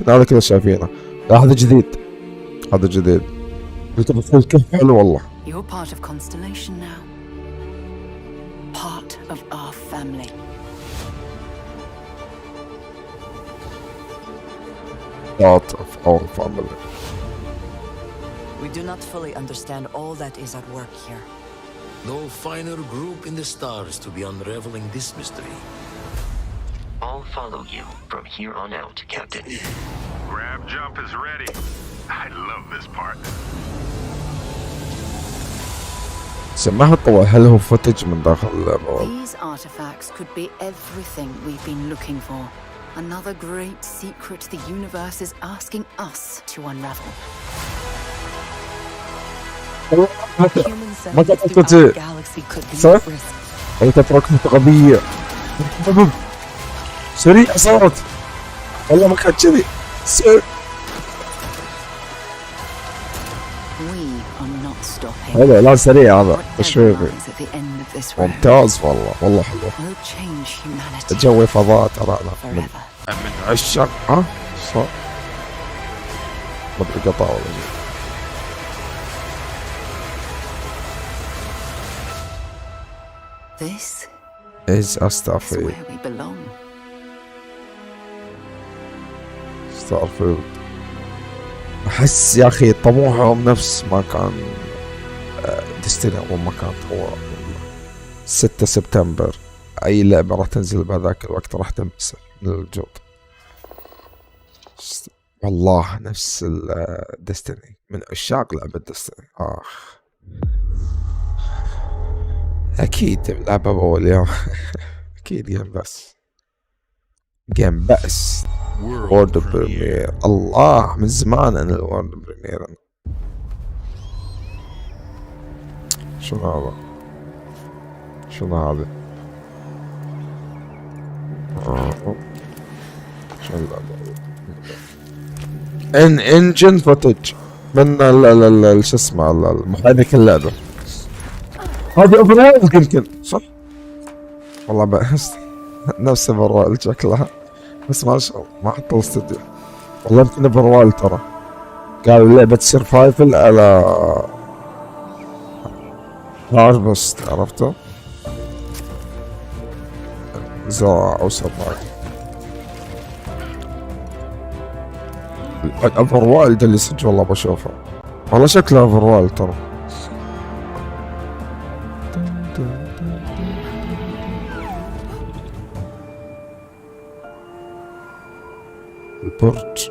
هذا كذا شايفينه. لا هذا جديد، هذا جديد. بتدخل الكهف حلو والله. You're part of Constellation now. Part of our family. Part of our family. We do not fully understand all that is at work here. No finer group in the stars to be unraveling this mystery. I'll follow you from here on out, Captain. Grab jump is ready. I love this part. سماها الطوال، هل هو فوتج من داخل اللعبة؟ These artifacts could be everything we've been looking for. Another great secret the universe is asking us to unravel. ما تفكرت صح؟ أو تفكرت غبية سريع صارت والله ما كانت كذي. هذا لا سريع هذا شوي ممتاز والله، والله حلو. جوي فضاء ترى أنا من عشاق صح ما أدري قطع ولا شيء. This is Starfield. where we belong. Starfield. أحس يا أخي طموحهم نفس ما كان ديستني أول ما كانت. هو 6 سبتمبر أي لعبة راح تنزل بهذاك الوقت راح تنبسط من الجود. والله نفس ديستني، من عشاق لعبة ديستني. أكيد لعبة بأول يوم. أكيد جيم بس وورد بريمير. الله من زمان أنا الوورد بريمير. شنو هذا؟ شنو هذا؟ شنو اللعبة؟ انجن فوتج من شو اسمه محرك اللعبة. هذه اوفر يمكن صح؟ والله بحس نفس اوفر شكلها بس ما شاء الله ما حطوا الاستوديو. والله يمكن اوفر ترى قالوا لعبة سرفايفل على هارفست عرفته؟ زراعة او سرفايفل. اوفر وايلد اللي صدق والله بشوفه والله شكله اوفر وايلد ترى. البرج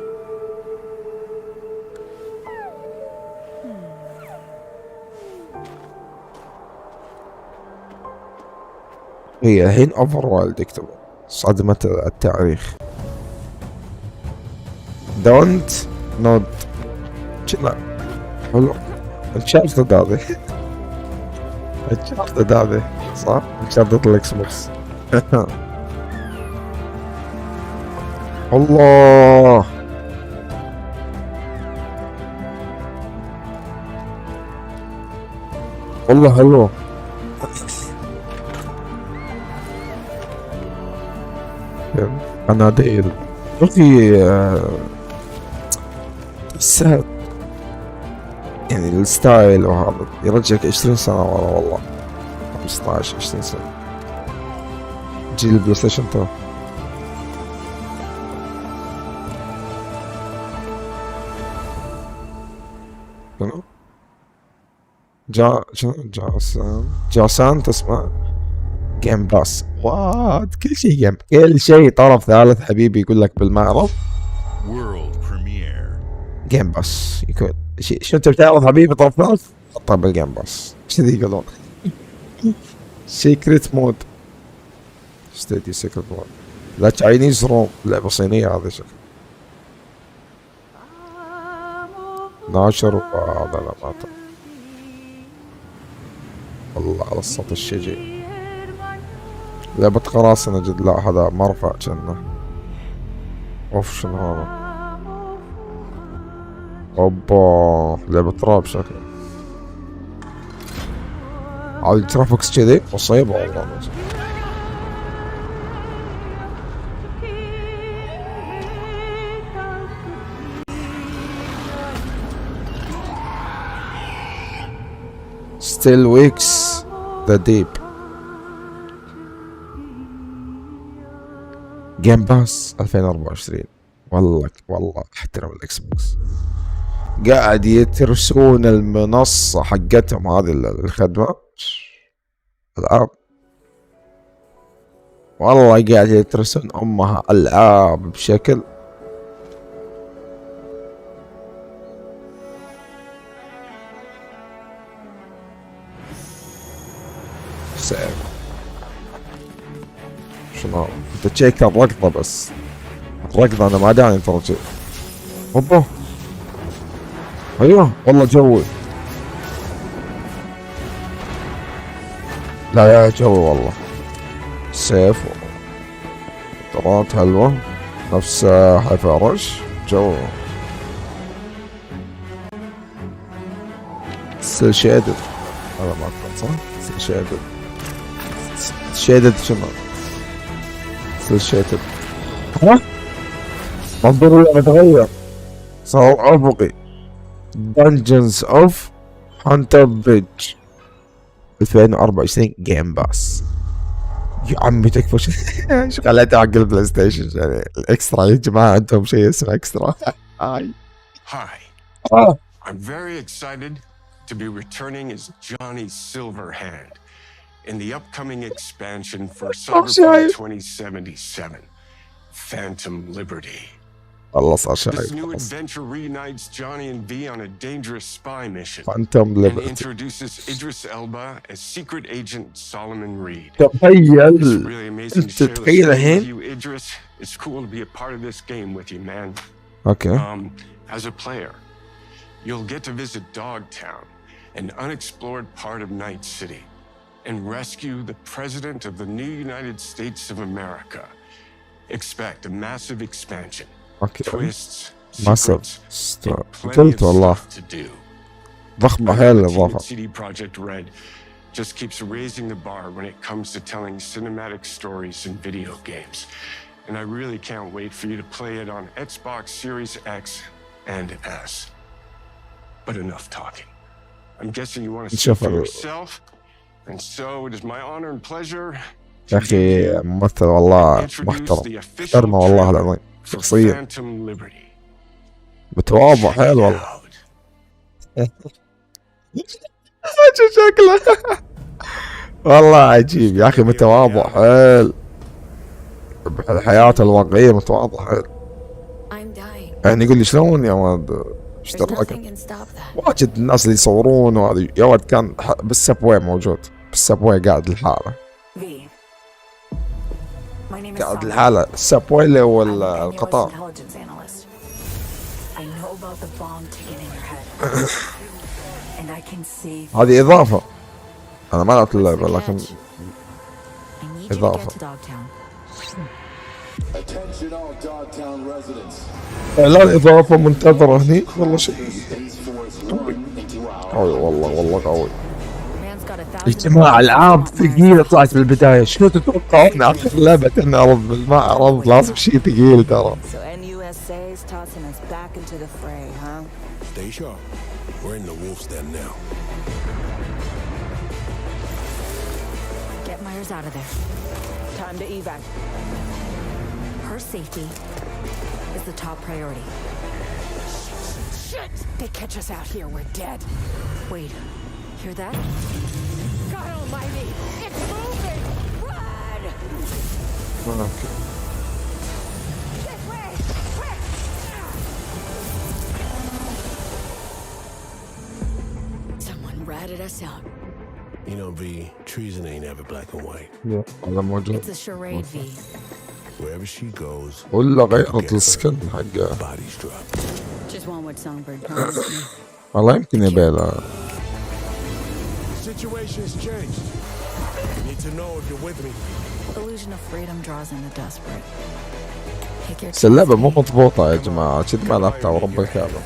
هي الحين اوفر وايلد يكتبوا صدمة التاريخ. دونت نود لا حلو. انشارتد هذه انشارتد هذه صح؟ انشارتد الاكس بوكس. الله والله حلو. قناديل اخي تحسها يعني الستايل وهذا يرجعك 20 سنة ورا والله 15 20 سنة جيل البلاي ستيشن تو. جاسان تسمع جيم باس وات كل شيء جيم كل شيء طرف ثالث حبيبي يقول لك بالمعرض جيم باس يكون شو انت بتعرض حبيبي طرف ثالث حطها بالجيم باس كذي يقولون. سيكريت مود ستدي سيكريت مود لا تشاينيز روم لعبة صينية هذا شكل ناشر وهذا لا ما والله على الصوت الشجي لعبة قراصنة جد. لا هذا مرفع جنة. اوف شنو هذا؟ اوبا لعبة رعب شكله. على الجرافكس كذي مصيبة والله. Still weeks the deep. جيم باس 2024. والله احترم الاكس بوكس، قاعد يترسون المنصة حقتهم هذه الخدمة العاب، والله قاعد يترسون امها العاب بشكل سعر. شنو انت تشيك الركضة بس، الركضة انا ما داني ترى شيء. اوبا ايوه والله جوي، لا يا جوي والله. سيف طرات حلوة نفس حفرش جو. سيل شيدد هذا ما كان صح؟ سيل شيدد، شيدد شنو؟ سيل شيدد ها؟ منظور اللعبة تغير صار افقي. Dungeons of Hunter Bridge 2024 جيم باس. يا عمي تكفى ايش خليته حق البلاي ستيشن يعني الاكسترا يا جماعه عندهم شيء اسمه اكسترا. هاي I'm very excited to be returning as Johnny Silverhand in the upcoming expansion for Cyberpunk 2077, Phantom Liberty. والله صار شايب. This new adventure reunites Johnny and V on a dangerous spy mission Phantom and Liberty. introduces Idris Elba as secret agent Solomon Reed. تخيل It's really amazing to share the تخيل story الحين. with you, Idris. It's cool to be a part of this game with you, man. Okay. As a player, you'll get to visit Dogtown, an unexplored part of Night City, and rescue the President of the new United States of America. Expect a massive expansion. Twists, ماسف secrets, and plenty of قلت والله stuff to do. ضخمة حيل الإضافة. CD Projekt Red just keeps raising the bar when it comes to telling cinematic stories in video games. And I really can't wait for you to play it on Xbox Series X and S. But enough talking. I'm guessing you want to see it for yourself. And so it is my honor and pleasure يا أخي ممثل والله محترم، محترمة والله العظيم، شخصية متواضع حيل والله. شكله والله عجيب يا أخي، متواضع حيل بحياة الواقعية، متواضع حيل. يعني يقول لي شلون يا ولد اشتركت؟ واجد الناس اللي يصورون وهذه يا ولد كان بالسبوي موجود، بالسبوي قاعد لحاله، قاعد لحاله السبوي اللي هو القطار. هذه إضافة، أنا ما لعبت اللعبة لكن إضافة. إعلان إضافة منتظرة هني والله شيء قوي، والله قوي. يا جماعة ألعاب ثقيلة طلعت بالبداية، شنو تتوقعون آخر لعبة تنعرض بالمعرض؟ لازم شيء ثقيل ترى. Stay sharp. We're in the wolf's den now. Get Myers out of there. Time to evac. Her safety is the top priority. Shit! They catch us out here, we're dead. Wait, hear that? God almighty! It's moving! Run! Okay. This way! Quick! Someone ratted us out. You know, V, treason ain't ever black and white. هذا موجود. It's a charade, V. Wherever she goes. ولا غيرت السكن حقه. Bodies drop. Just one what Songbird promised me. والله يمكن يبيلها. Situation's changed. You need to know if you're with me. Illusion of freedom draws in the desperate. بس اللعبة مو مضبوطة يا جماعة، كذا ما لعبتها ورب الكعبة.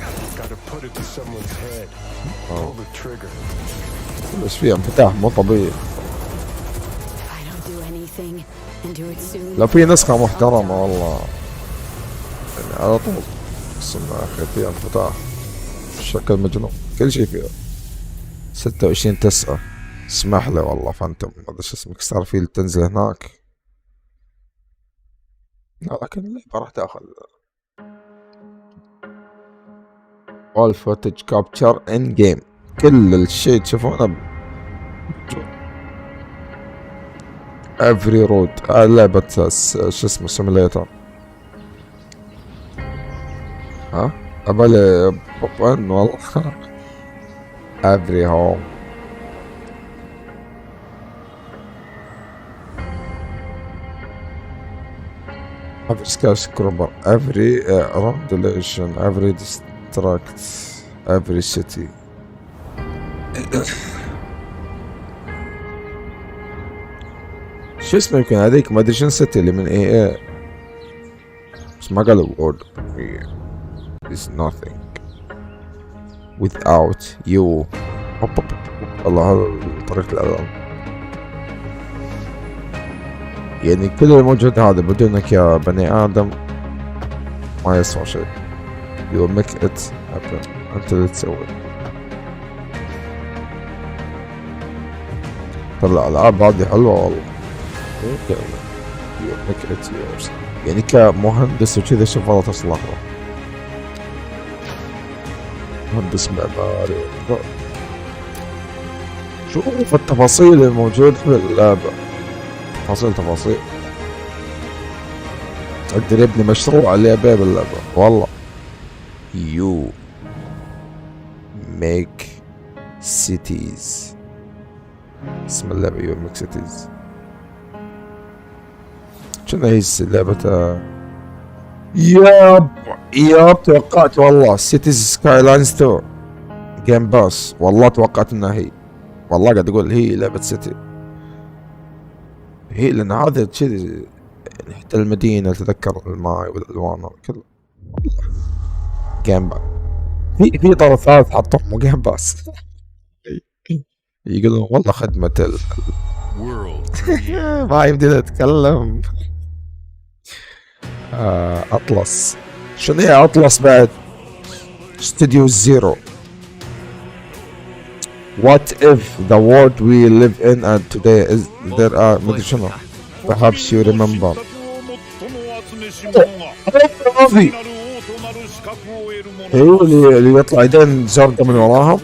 بس فيها انفتاح مو طبيعي. لو في نسخة محترمة والله يعني على طول. بس يا اخي فيها انفتاح بشكل مجنون، كل شيء فيها. 26/9 اسمح لي والله فانتوم هذا شو اسمك ستار فيلد تنزل هناك. لكن اللعبة راح تاخذ all footage capture in game، كل الشيء تشوفونه موجود. every road لعبة شو اسمه سيميليتر. ها أبالي بوبان والله. every home every skyscraper every rondulation every district every city. شو اسمه يمكن هذيك ما ادري شنو سيتي اللي من اي بس ما قالوا word is nothing without you. الله هذا طريقة الأذان. يعني كل الموجود هذا بدونك يا بني آدم ما يسوى شيء. you make it happen أنت اللي تسوي. ترى الألعاب هذه حلوة والله. you make it yours. يعني كمهندس وكذا شوف والله تصلح له. مهندس معماري شوف التفاصيل الموجودة في اللعبة، تفاصيل اقدر يبني مشروع اللي ابيه باللعبة والله. you make cities اسم اللعبة you make cities. شنو هي لعبة ياب توقعت والله سيتيز سكاي لاينز 2 جيم باس والله توقعت انها هي، والله قاعد اقول هي لعبة سيتي هي، لان هذا كذي يعني حتى المدينة تذكر الماي والالوان كله جيم باس. في طرف ثالث حطوه مو جيم باس. يقولون والله خدمة ما يمدينا نتكلم. أطلس شنو هي أطلس بعد؟ استوديو زيرو. What if the world we live in and today is there are مدري شنو perhaps you remember. هي اللي يطلع يدين زرقاء من وراهم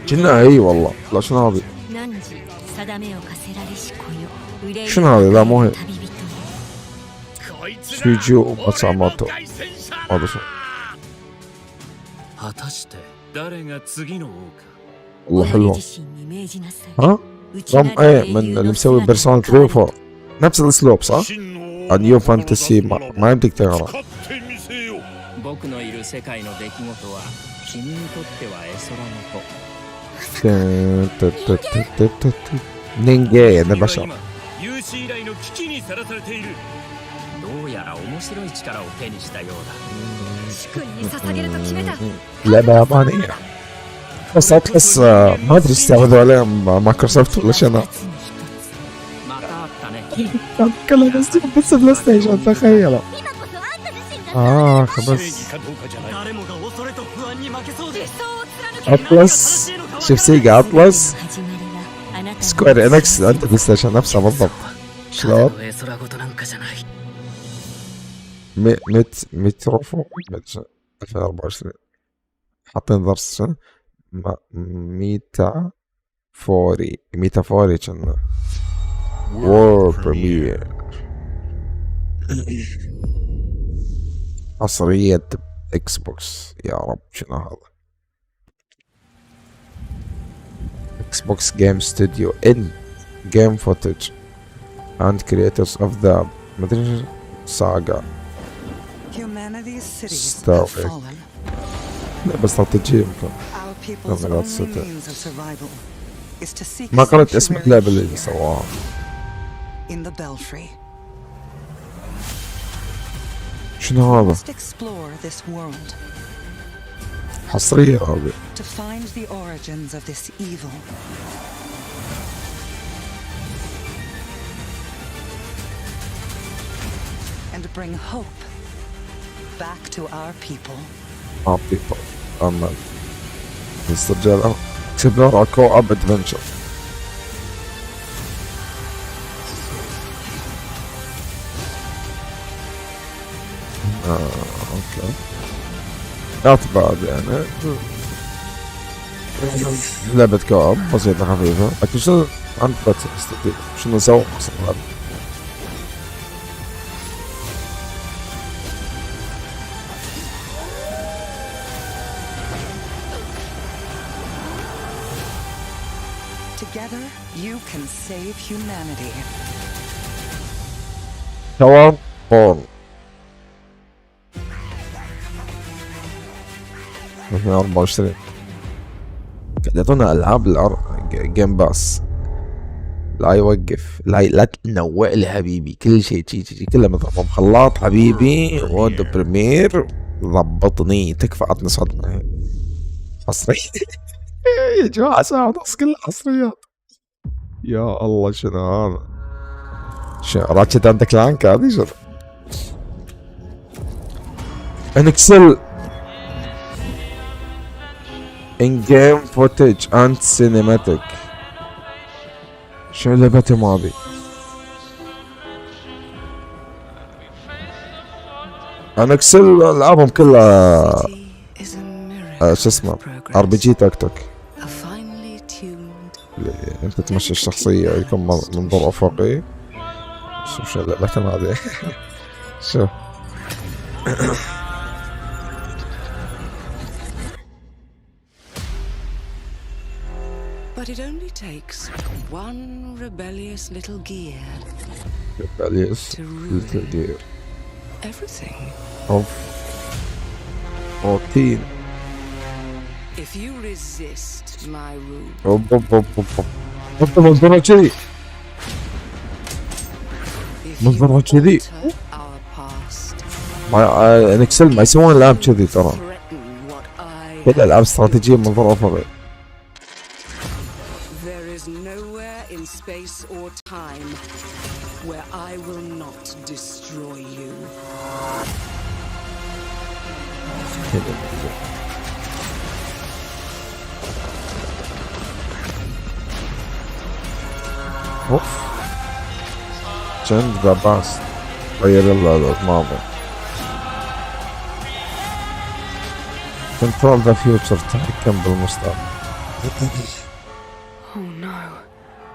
كنا هي والله. لا شنو هذي؟ شنو هذي؟ لا مو هي. سويجو ماتساماتو هذا شو؟ والله حلوة. ها؟ رم ايه من اللي مسوي بيرسونا 3 و 4 نفس الاسلوب صح؟ نيو فانتسي ما يمديك تقرا. نينجا يعني بشر. لعبة يابانية بس أطلس ما أدري استحوذوا عليهم مايكروسوفت ولا شنو. كلها بس بلاي ستيشن تخيلوا. بس أطلس شوف سيجا أطلس سكوير إنكس أنت بلاي ستيشن نفسها بالضبط. شلون؟ متروفو 2024 حاطين درس شنو؟ ميتافوري كنا وور بريمير حصرية اكس بوكس. يا رب شنو هذا؟ اكس بوكس جيم ستوديو ان جيم فوتج and creators of the مدري saga ستوري. لعبة استراتيجية يمكن. ما قرأت اسم اللعبة اللي سواها. شنو هذا؟ Must explore this world حصرية هذه. to find the origins of this evil. And bring hope back to our people. Our people. أما الرجال اكسبلور كو اب ادفنشر. اوكي. لا بعد يعني لعبة كواب بسيطة خفيفة. لكن شنو عن شنو نسوي اصلا؟ Together, you can save humanity. كواب بورن 2024 قاعد يعطونا العاب جيم باس. لا يوقف، لا تنوع لي حبيبي، كل شيء كله مضرب خلاط حبيبي. وود بريمير ضبطني، تكفى عطني صدمة حصرية. يا جماعة ساعة ونص كلها حصريات. يا الله شنو هذا؟ شنو راتشت اند كلانك هذه؟ شنو انكسل in-game footage and cinematic. شنو لعبتهم هذي؟ انكسل العابهم كلها شو اسمه RPG تك تك. انت تمشي الشخصية يكون منظور افقي. شوف لعبتهم هذي. شوف But it only takes one rebellious little gear to ruin everything. Of 14. If you resist my rule, منظرها كذي. منظرها كذي. انكسل ما يسوون العاب كذي ترى. كل العاب استراتيجية منظرها افقي. space or time where I will not destroy you. اوف change the past. غير الماضي. control the future. تحكم بالمستقبل. Oh no.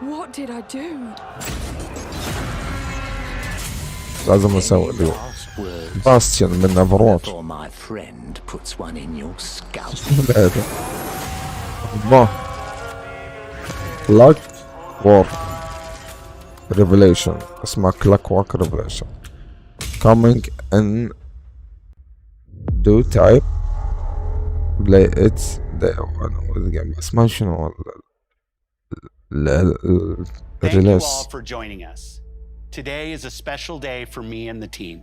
What did I do? لازم نسوي اليوم باستيون من اوفرواتش. My friend puts one in your scalp. الله كلاك وور ريفيليشن. اسمها كلاك وورك ريفيليشن. coming in do type play it day one with game. اسمها شنو Thank you all for joining us. Today is a special day for me and the team.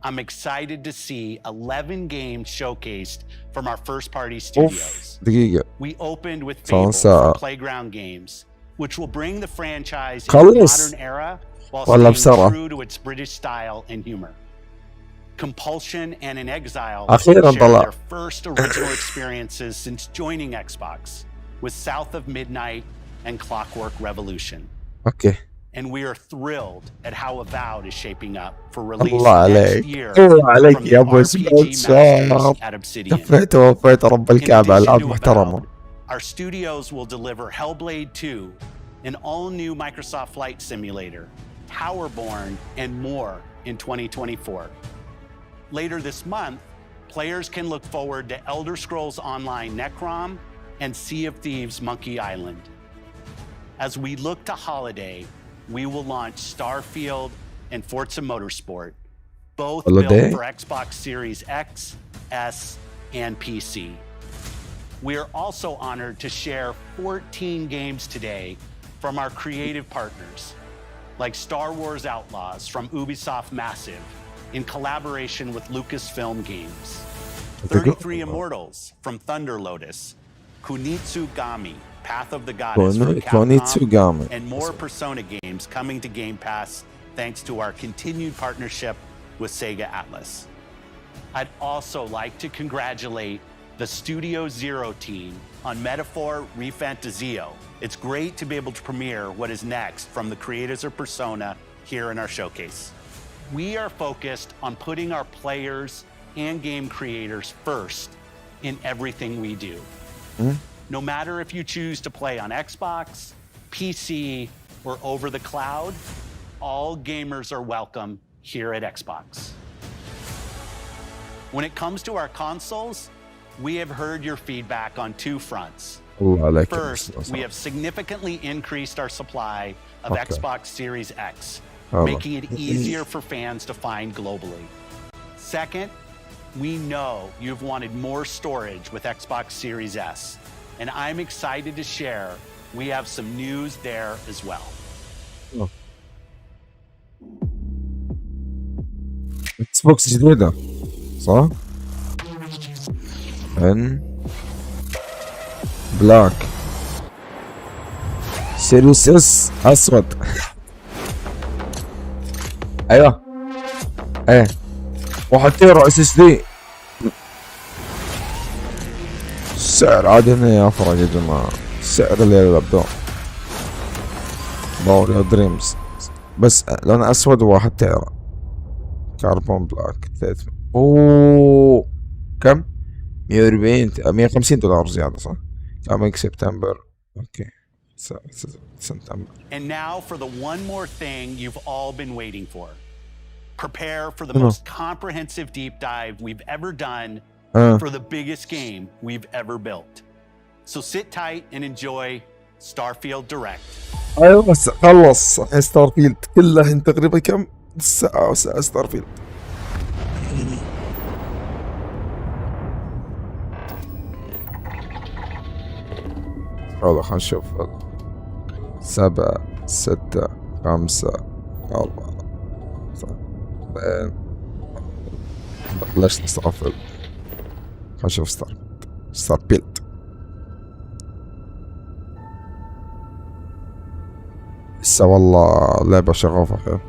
I'm excited to see 11 games showcased from our first-party studios. دقيقة. We opened with Fable for Playground Games, which will bring the franchise into a modern era while staying true to its British style and humor. Compulsion and In Exile share their first original experiences since joining Xbox with South of Midnight and Clockwork Revolution. Okay. And we are thrilled at how Avowed is shaping up for release next year from the RPG masters at Obsidian. In addition to Avowed, our studios will deliver Hellblade 2, an all-new Microsoft Flight Simulator, Towerborn, and more in 2024. Later this month, players can look forward to Elder Scrolls Online Necrom and Sea of Thieves Monkey Island. As we look to holiday, we will launch Starfield and Forza Motorsport, both built for Xbox Series X, S, and PC. We are also honored to share 14 games today from our creative partners, like Star Wars Outlaws from Ubisoft Massive in collaboration with Lucasfilm Games. 33 Immortals from Thunder Lotus, Kunitsugami, Path of the Goddess from Capcom, and more Persona games coming to Game Pass thanks to our continued partnership with Sega Atlas. I'd also like to congratulate the Studio Zero team on Metaphor Refantazio. It's great to be able to premiere what is next from the creators of Persona here in our showcase. We are focused on putting our players and game creators first in everything we do. No matter if you choose to play on Xbox, PC, or over the cloud, all gamers are welcome here at Xbox. When it comes to our consoles, we have heard your feedback on two fronts. First, we have significantly increased our supply of Xbox Series X, making it easier for fans to find globally. Second, we know you've wanted more storage with Xbox Series S, and I'm excited to share we have some news there as well. اكس بوكس جديدة صح؟ بلاك سيريوس اس اسود. ايوه ايه 1 تيرا اس اس دي. السعر عاد هنا يفرق يا جماعة، السعر اللي يبدو باوريو دريمز بس لون اسود و1 تيرا كربون بلاك 300. اوه كم؟ 140 150 دولار زيادة صح؟ coming سبتمبر. اوكي سبتمبر. And now for the one more thing you've all been waiting for. Prepare for the most comprehensive deep dive we've ever done for the biggest game we've ever built. So sit tight and enjoy Starfield Direct. ايوه بس خلص ستارفيلد كله تقريبا كم ساعة وساعة ستارفيلد. والله خلينا نشوف 7 6 5 4 بلشنا ستارفيلد. خلينا نشوف ستارفيلد. لسه والله لعبة شغوفة خير.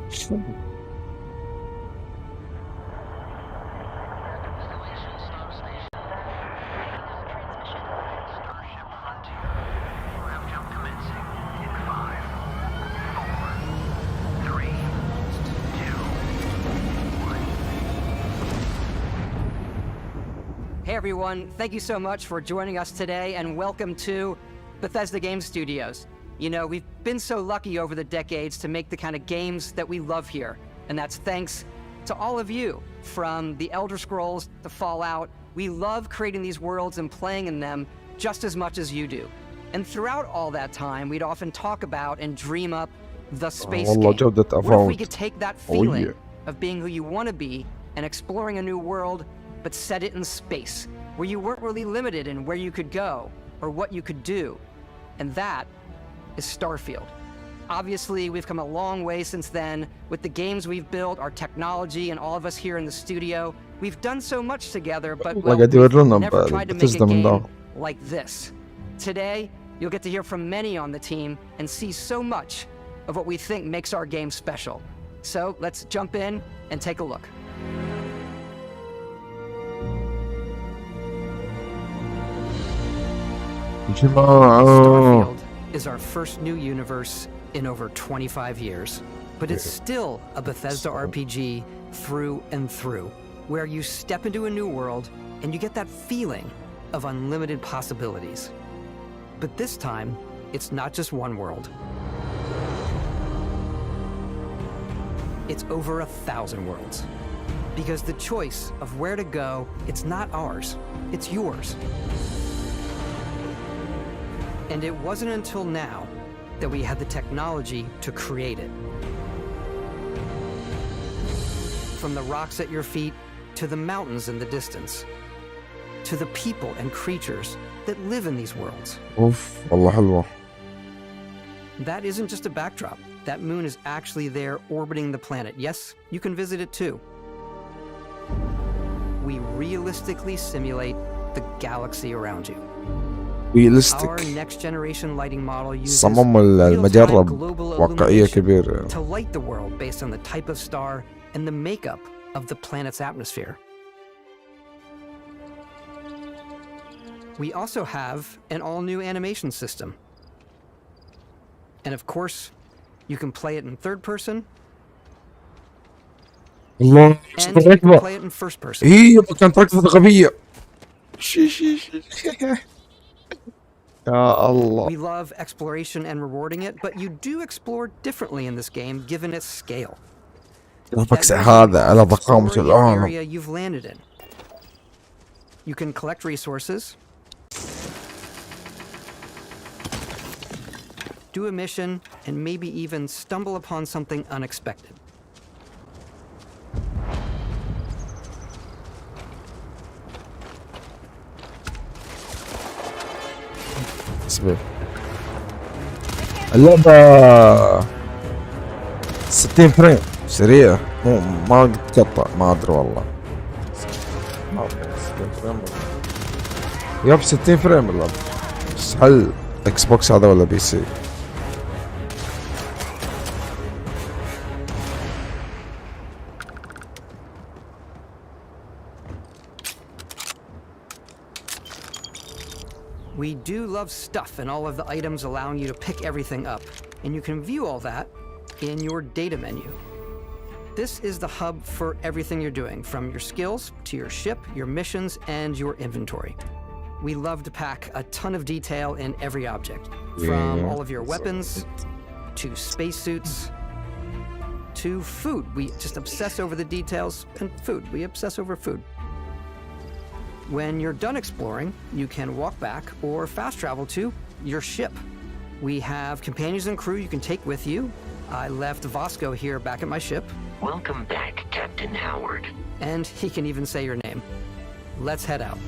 Hey everyone, thank you so much for joining us today and welcome to Bethesda Game Studios. You know, we've been so lucky over the decades to make the kind of games that we love here. And that's thanks to all of you. From The Elder Scrolls to Fallout, we love creating these worlds and playing in them just as much as you do. And throughout all that time, we'd often talk about and dream up the space game. What if we could take that feeling of being who you want to be and exploring a new world, but set it in space, where you weren't really limited in where you could go or what you could do. And that is Starfield. Obviously, we've come a long way since then with the games we've built, our technology, and all of us here in the studio. We've done so much together, but we've never tried to make a game like this. Today, you'll get to hear from many on the team and see so much of what we think makes our game special. So let's jump in and take a look. Starfield is our first new universe in over 25 years, but it's still a Bethesda RPG through and through, where you step into a new world and you get that feeling of unlimited possibilities. But this time, it's not just one world. It's over 1,000 worlds. Because the choice of where to go, it's not ours, it's yours. And it wasn't until now that we had the technology to create it. From the rocks at your feet, to the mountains in the distance, to the people and creatures that live in these worlds. Oof, والله حلوة. That isn't just a backdrop. That moon is actually there orbiting the planet. Yes, you can visit it too. realistically simulate the galaxy around you. Our next generation lighting model uses صمم المجرة بواقعية كبيرة. to light the world based on the type of star and the makeup of the planet's atmosphere. We also have an all-new animation system. And of course, you can play it in third person. الله And you can play it in first person. كانت ركضة غبية. يا الله. We love exploration and rewarding it, but you do explore differently in this game given its scale. الفكس هذا على ضخامة العالم. Area you've landed in. You can collect resources, do a mission, and maybe even stumble upon something unexpected. اصبر. اللعبة 60 فريم سريع، مو ما تقطع، ما ادري والله. 60 فريم يب 60 فريم اللعبة. بس هل اكس بوكس هذا ولا بي سي؟ We do love stuff and all of the items allowing you to pick everything up, and you can view all that in your data menu. This is the hub for everything you're doing, from your skills to your ship, your missions, and your inventory. We love to pack a ton of detail in every object, from all of your weapons to spacesuits to food. We just obsess over the details, and food. We obsess over food. When you're done exploring, you can walk back or fast travel to your ship. We have companions and crew you can take with you. I left Vasco here back at my ship. Welcome back, Captain Howard. And he can even say your name. Let's head out.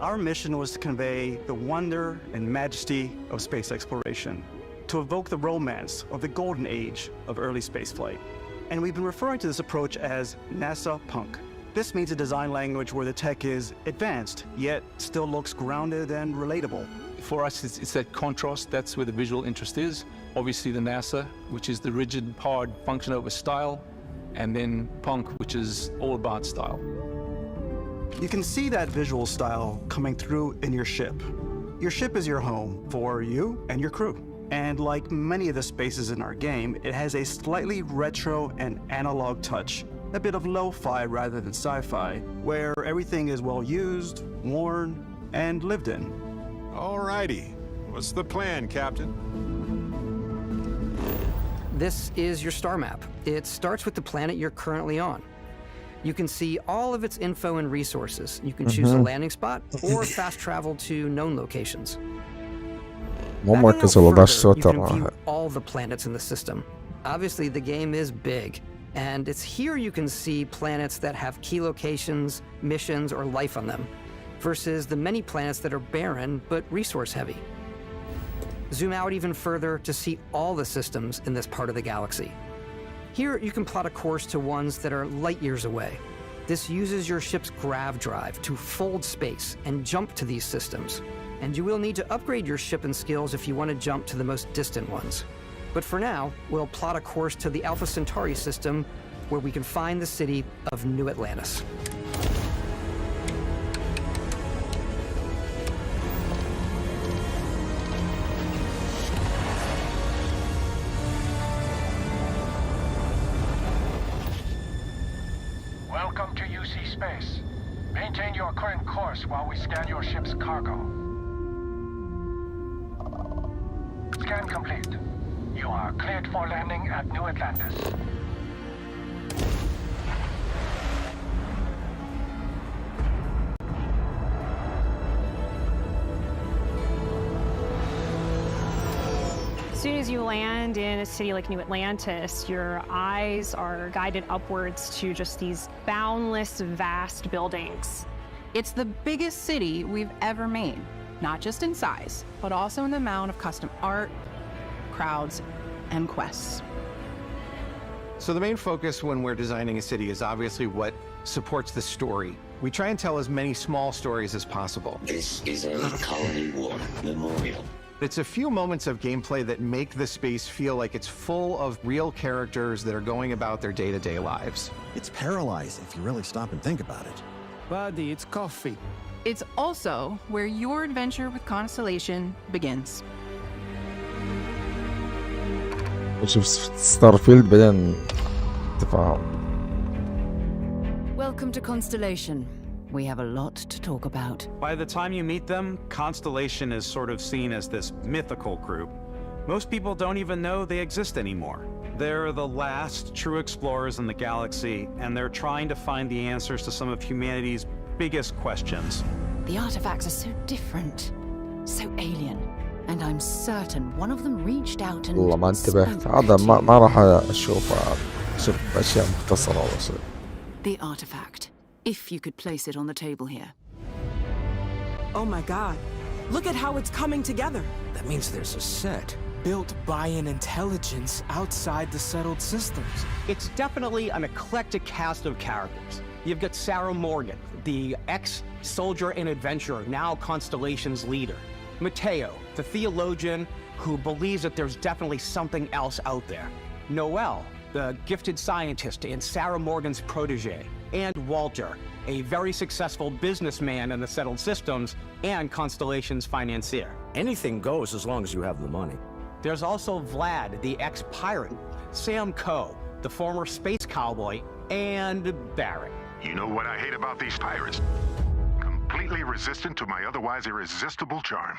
Our mission was to convey the wonder and majesty of space exploration, to evoke the romance of the golden age of early spaceflight. And we've been referring to this approach as NASA Punk. This means a design language where the tech is advanced, yet still looks grounded and relatable. For us, it's that contrast. That's where the visual interest is. Obviously the NASA, which is the rigid, hard function over style, and then Punk, which is all about style. You can see that visual style coming through in your ship. Your ship is your home for you and your crew. And like many of the spaces in our game, it has a slightly retro and analog touch, a bit of lo-fi rather than sci-fi, where everything is well used, worn, and lived in. Alrighty, what's the plan, Captain? This is your star map. It starts with the planet you're currently on. You can see all of its info and resources. You can choose a landing spot or fast travel to known locations. مو مركز ولا داش You can view توتر. all the planets in the system. Obviously, the game is big, and it's here you can see planets that have key locations, missions, or life on them, versus the many planets that are barren but resource heavy. Zoom out even further to see all the systems in this part of the galaxy. Here, you can plot a course to ones that are light years away. This uses your ship's grav drive to fold space and jump to these systems. And you will need to upgrade your ship and skills if you want to jump to the most distant ones. But for now, we'll plot a course to the Alpha Centauri system where we can find the city of New Atlantis. Welcome to UC Space. Maintain your current course while we scan your ship's cargo. Scan complete. You are cleared for landing at New Atlantis. As soon as you land in a city like New Atlantis, your eyes are guided upwards to just these boundless, vast buildings. It's the biggest city we've ever made, not just in size, but also in the amount of custom art, crowds, and quests. So the main focus when we're designing a city is obviously what supports the story. We try and tell as many small stories as possible. This is a colony war memorial. It's a few moments of gameplay that make the space feel like it's full of real characters that are going about their day-to-day lives. It's paralyzing if you really stop and think about it. Buddy, it's coffee. It's also where your adventure with Constellation begins. شوف ستارفيلد بعدين تفاهم. Welcome to Constellation. We have a lot to talk about. By the time you meet them, Constellation is sort of seen as this mythical group. Most people don't even know they exist anymore. They're the last true explorers in the galaxy, and they're trying to find the answers to some of humanity's biggest questions. The artifacts are so different, so alien, and I'm certain one of them reached out and والله ما انتبهت. هذا ما راح اشوفه. شوف اشياء مختصرة بس. The artifact. If you could place it on the table here. Oh my god. Look at how it's coming together. That means there's a set built by an intelligence outside the settled systems. It's definitely an eclectic cast of characters. You've got Sarah Morgan, the ex-soldier and adventurer, now Constellation's leader. Mateo, the theologian who believes that there's definitely something else out there. Noel, the gifted scientist and Sarah Morgan's protege. And Walter, a very successful businessman in the settled systems and Constellation's financier. Anything goes as long as you have the money. There's also Vlad, the ex-pirate, Sam Coe, the former space cowboy, and Barrett. You know what I hate about these pirates? Completely resistant to my otherwise irresistible charm.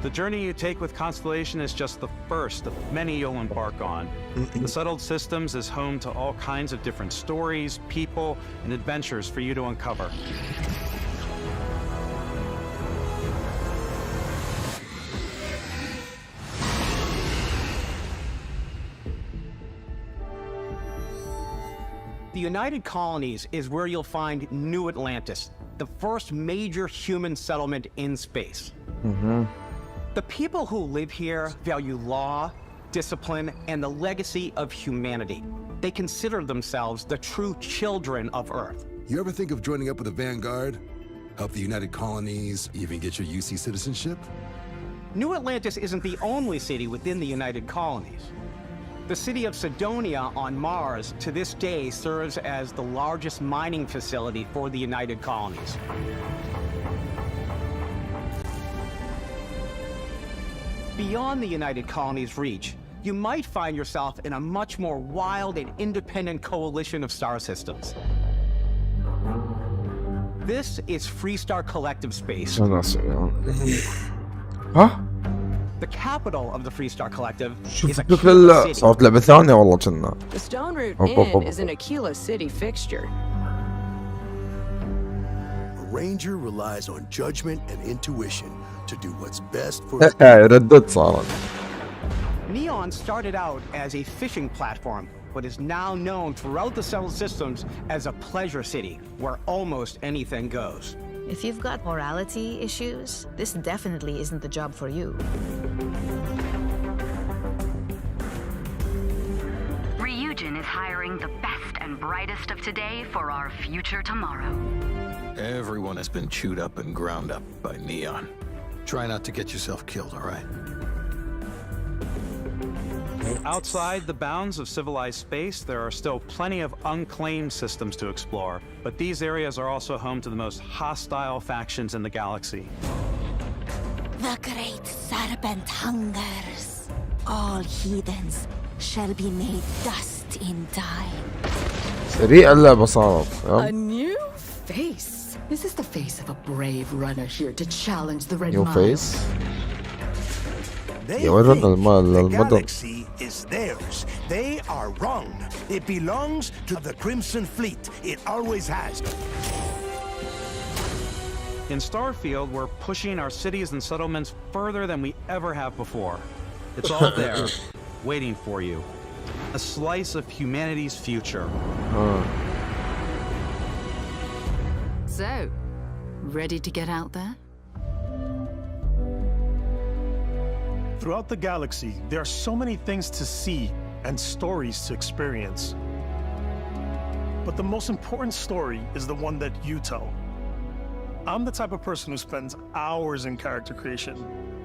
The journey you take with Constellation is just the first of many you'll embark on. The Settled Systems is home to all kinds of different stories, people, and adventures for you to uncover. The United Colonies is where you'll find New Atlantis, the first major human settlement in space. The people who live here value law, discipline, and the legacy of humanity. They consider themselves the true children of Earth. You ever think of joining up with the Vanguard? Help the United Colonies, even get your UC citizenship? New Atlantis isn't the only city within the United Colonies. The city of Sidonia on Mars to this day serves as the largest mining facility for the United Colonies. Beyond the United Colonies' reach, you might find yourself in a much more wild and independent coalition of star systems. This is Freestar Collective Space. Huh? The capital of the Freestar Collective is شوف Aquila City. صارت لعبة ثانية والله كنا. The Stone Root Inn is an Aquila City fixture. A ranger relies on judgment and intuition to do what's best for ردت صارت. Neon started out as a fishing platform, but is now known throughout the settled systems as a pleasure city where almost anything goes. If you've got morality issues, this definitely isn't the job for you. Ryujin is hiring the best and brightest of today for our future tomorrow. Everyone has been chewed up and ground up by Neon. Try not to get yourself killed, all right? Outside the bounds of civilized space, there are still plenty of unclaimed systems to explore, but these areas are also home to the most hostile factions in the galaxy. The great serpent hungers. All heathens shall be made dust in time. سريع اللعبة صارت. A new face. This is the face of a brave runner here to challenge the Red New Mile. face. They يورنا think the المدن. galaxy is theirs. They are wrong. It belongs to the Crimson Fleet. It always has. In Starfield, we're pushing our cities and settlements further than we ever have before. It's all there, waiting for you. A slice of humanity's future. So, ready to get out there? Throughout the galaxy, there are so many things to see, and stories to experience. But the most important story is the one that you tell. I'm the type of person who spends hours in character creation,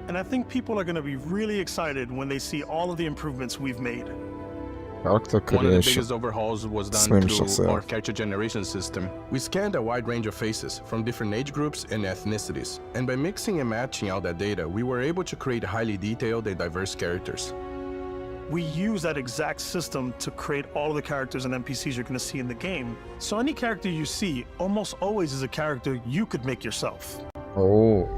and I think people are going to be really excited when they see all of the improvements we've made. Character One of the creation. biggest overhauls was done تصميم through الشخصيات. our character generation system. We scanned a wide range of faces from different age groups and ethnicities, and by mixing and matching out that data, we were able to create highly detailed and diverse characters. We use that exact system to create all of the characters and NPCs you're going to see in the game. So any character you see almost always is a character you could make yourself. اوه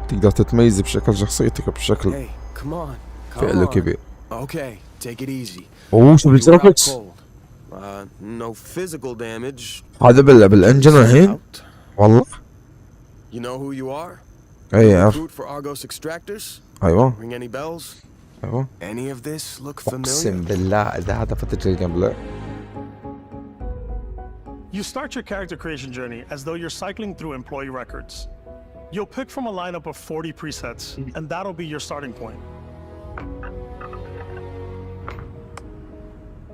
تقدر تتميز بشكل شخصيتك بشكل Hey, come on. فعله كبير. Okay, take it easy. اوه شوف You were out الجرافيكس. cold. No physical damage. هذا بالانجن الحين والله. You know who you are? اي اعرف. Recruit for Argos extractors? ايوه. Ring any bells? ايوه. Any of this look familiar? اقسم بالله اذا هذا فترة الجيم بلاي. You start your character creation journey as though you're cycling through employee records. You'll pick from a lineup of 40 presets, and that'll be your starting point.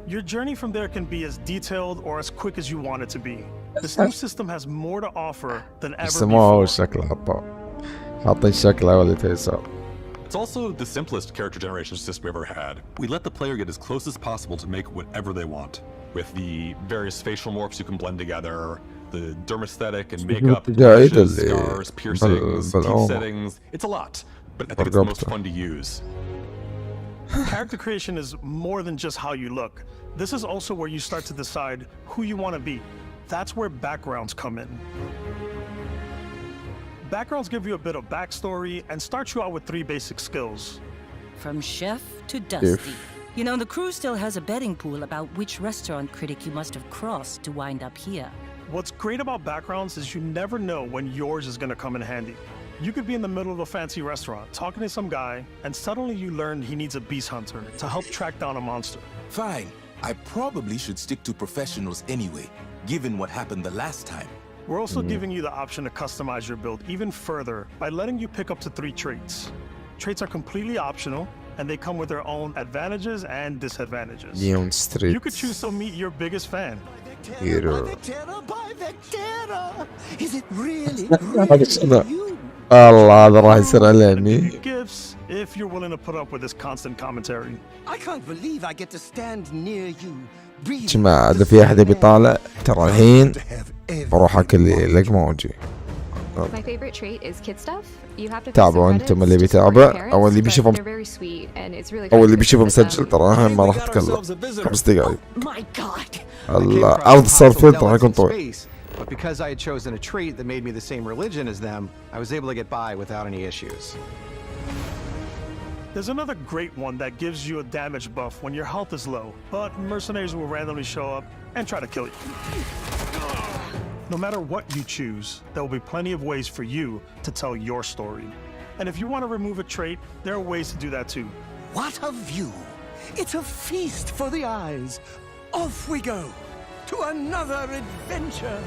Your journey from there can be as detailed or as quick as you want it to be. This new system has more to offer than ever سموه هو before. الشكل حاطين شكله ولا تيسر. It's also the simplest character generation system we ever had. We let the player get as close as possible to make whatever they want. With the various facial morphs you can blend together, the dermesthetic and makeup, lashes, scars, piercings, teeth settings. It's a lot, but I think it's the most fun to use. Character creation is more than just how you look. This is also where you start to decide who you want to be. That's where backgrounds come in. Backgrounds give you a bit of backstory and start you out with 3 basic skills. From chef to dusty. You know, the crew still has a betting pool about which restaurant critic you must have crossed to wind up here. What's great about backgrounds is you never know when yours is going to come in handy. You could be in the middle of a fancy restaurant talking to some guy, and suddenly you learn he needs a beast hunter to help track down a monster. Fine. I probably should stick to professionals anyway, given what happened the last time. We're also giving you the option to customize your build even further by letting you pick up to 3 traits. Traits are completely optional, and they come with their own advantages and disadvantages. Neon Street. You could choose to meet your biggest fan. Hero. Is it really, الله هذا راح يصير علامي. Gifts, if you're willing to put up with this constant commentary. I can't believe I get to stand near you. جماعة إذا في أحد بيطالع ترى الحين بروح أكل لي لقمة وأجي. My favorite trait is kid stuff. You have to تابعوا أنتم اللي بيتابع أو اللي بيشوفهم أو اللي بيشوفهم مسجل ترى أنا ما راح أتكلم 5 دقايق. الله عرض صار فين راح يكون طويل. But because I had chosen a trait that made me the same religion as them, I was able to get by without any issues. There's another great one that gives you a damage buff when your health is low, but mercenaries will randomly show up and try to kill you. No matter what you choose, there will be plenty of ways for you to tell your story. And if you want to remove a trait, there are ways to do that too. What a view! It's a feast for the eyes. Off we go to another adventure.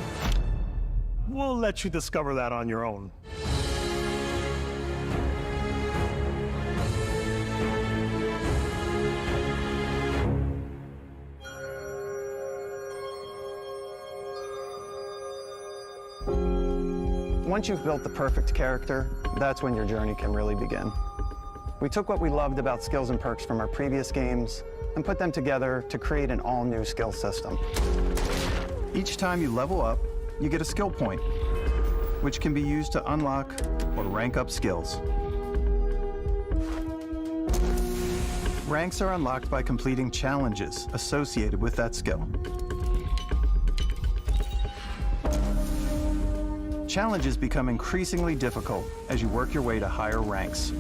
We'll let you discover that on your own. Once you've built the perfect character, that's when your journey can really begin. We took what we loved about skills and perks from our previous games and put them together to create an all-new skill system. Each time you level up, you get a skill point, which can be used to unlock or rank up skills. Ranks are unlocked by completing challenges associated with that skill. Challenges become increasingly difficult as you work your way to higher ranks.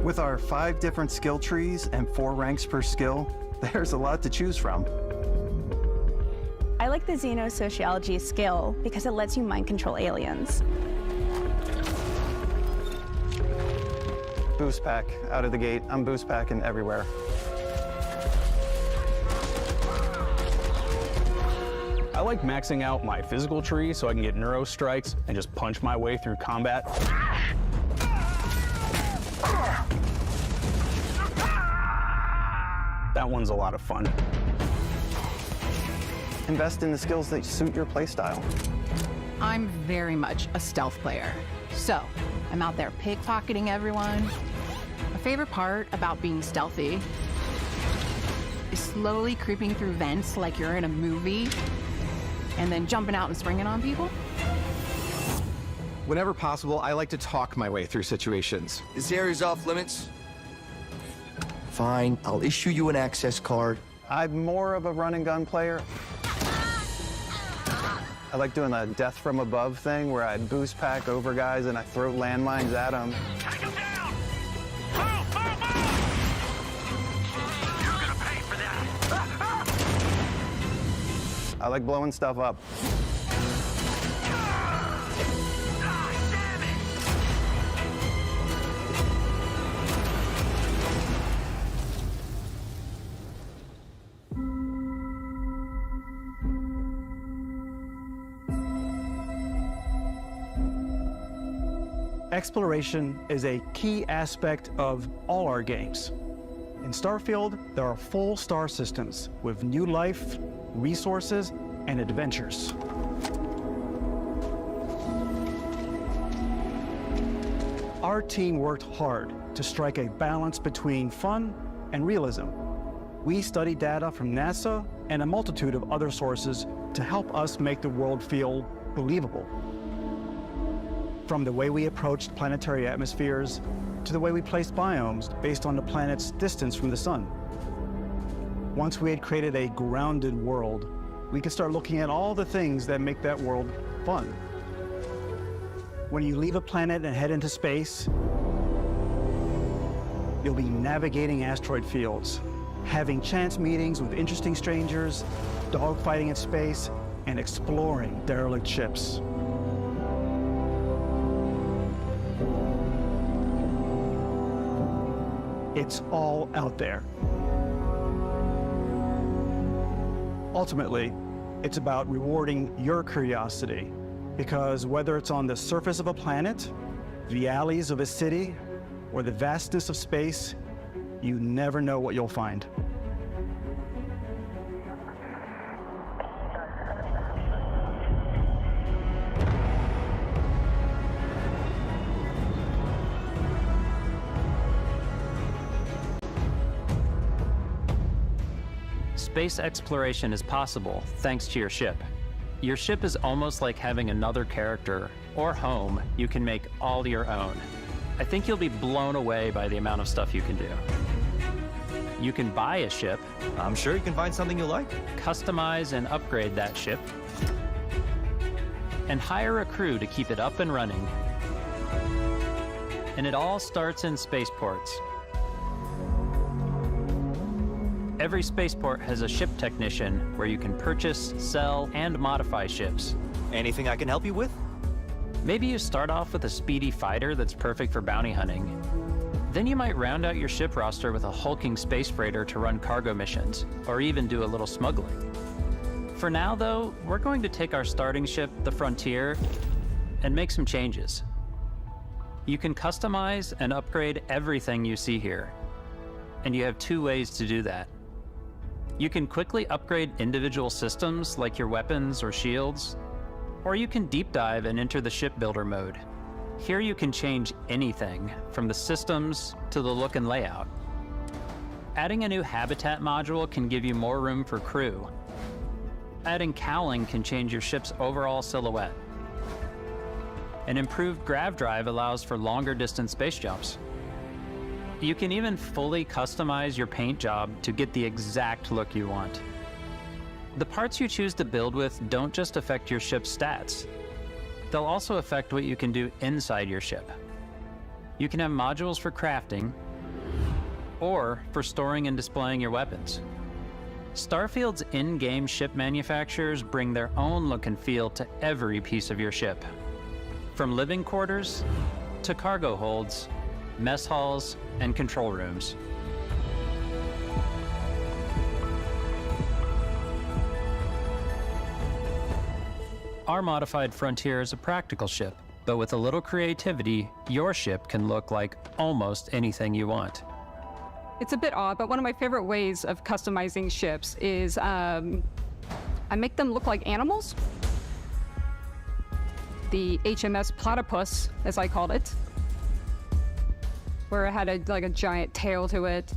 With our 5 different skill trees and 4 ranks per skill, there's a lot to choose from. I like the Xenosociology skill because it lets you mind control aliens. Boost pack out of the gate. I'm boost packing everywhere. I like maxing out my physical tree so I can get neuro strikes and just punch my way through combat. that one's a lot of fun. Invest in the skills that suit your playstyle. I'm very much a stealth player. So, I'm out there pickpocketing everyone. My favorite part about being stealthy is slowly creeping through vents like you're in a movie, and then jumping out and springing on people. Whenever possible, I like to talk my way through situations. This area's off limits. Fine, I'll issue you an access card. I'm more of a run and gun player. I like doing the death from above thing where I boost pack over guys and I throw landmines at them. Take him down! Move, move, move! You're gonna pay for that! I like blowing stuff up. Exploration is a key aspect of all our games. In Starfield, there are full star systems with new life, resources, and adventures. Our team worked hard to strike a balance between fun and realism. We studied data from NASA and a multitude of other sources to help us make the world feel believable. From the way we approached planetary atmospheres to the way we placed biomes based on the planet's distance from the sun. Once we had created a grounded world, we could start looking at all the things that make that world fun. When you leave a planet and head into space, you'll be navigating asteroid fields, having chance meetings with interesting strangers, dogfighting in space, and exploring derelict ships. It's all out there. Ultimately, it's about rewarding your curiosity, because whether it's on the surface of a planet, the alleys of a city, or the vastness of space, you never know what you'll find. Space exploration is possible thanks to your ship. Your ship is almost like having another character or home you can make all your own. I think you'll be blown away by the amount of stuff you can do. You can buy a ship. I'm sure you can find something you like. Customize and upgrade that ship. And hire a crew to keep it up and running. And it all starts in spaceports. Every spaceport has a ship technician where you can purchase, sell, and modify ships. Anything I can help you with? Maybe you start off with a speedy fighter that's perfect for bounty hunting. Then you might round out your ship roster with a hulking space freighter to run cargo missions, or even do a little smuggling. For now, though, we're going to take our starting ship, the Frontier, and make some changes. You can customize and upgrade everything you see here, and you have two ways to do that. You can quickly upgrade individual systems like your weapons or shields, or you can deep dive and enter the shipbuilder mode. Here you can change anything from the systems to the look and layout. Adding a new habitat module can give you more room for crew. Adding cowling can change your ship's overall silhouette. An improved grav drive allows for longer distance space jumps. You can even fully customize your paint job to get the exact look you want. The parts you choose to build with don't just affect your ship's stats. They'll also affect what you can do inside your ship. You can have modules for crafting or for storing and displaying your weapons. Starfield's in-game ship manufacturers bring their own look and feel to every piece of your ship. From living quarters to cargo holds, mess halls, and control rooms. Our modified Frontier is a practical ship, but with a little creativity, your ship can look like almost anything you want. It's a bit odd, but one of my favorite ways of customizing ships is I make them look like animals. The HMS Platypus, as I called it, where it had a giant tail to it.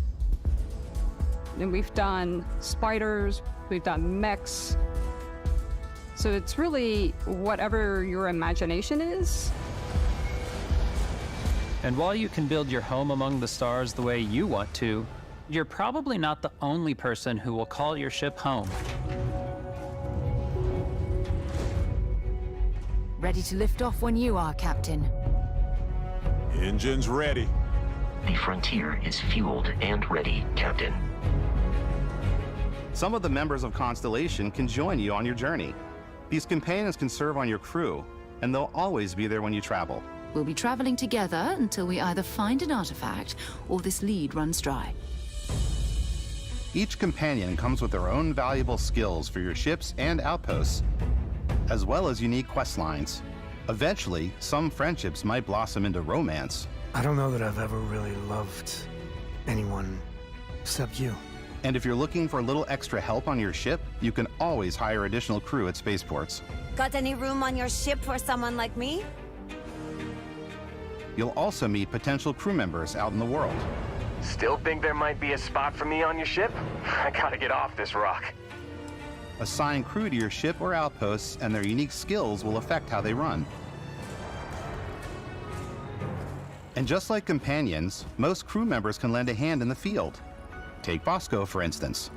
And we've done spiders, we've done mechs. So it's really whatever your imagination is. And while you can build your home among the stars the way you want to, you're probably not the only person who will call your ship home. Ready to lift off when you are, Captain. Engines ready. The Frontier is fueled and ready, Captain. Some of the members of Constellation can join you on your journey. These companions can serve on your crew, and they'll always be there when you travel. We'll be traveling together until we either find an artifact or this lead runs dry. Each companion comes with their own valuable skills for your ships and outposts, as well as unique quest lines. Eventually, some friendships might blossom into romance. I don't know that I've ever really loved anyone except you. And if you're looking for a little extra help on your ship, you can always hire additional crew at spaceports. Got any room on your ship for someone like me? You'll also meet potential crew members out in the world. Still think there might be a spot for me on your ship? I gotta get off this rock. Assign crew to your ship or outposts, and their unique skills will affect how they run. And just like companions, most crew members can lend a hand in the field. Take Bosco, for instance.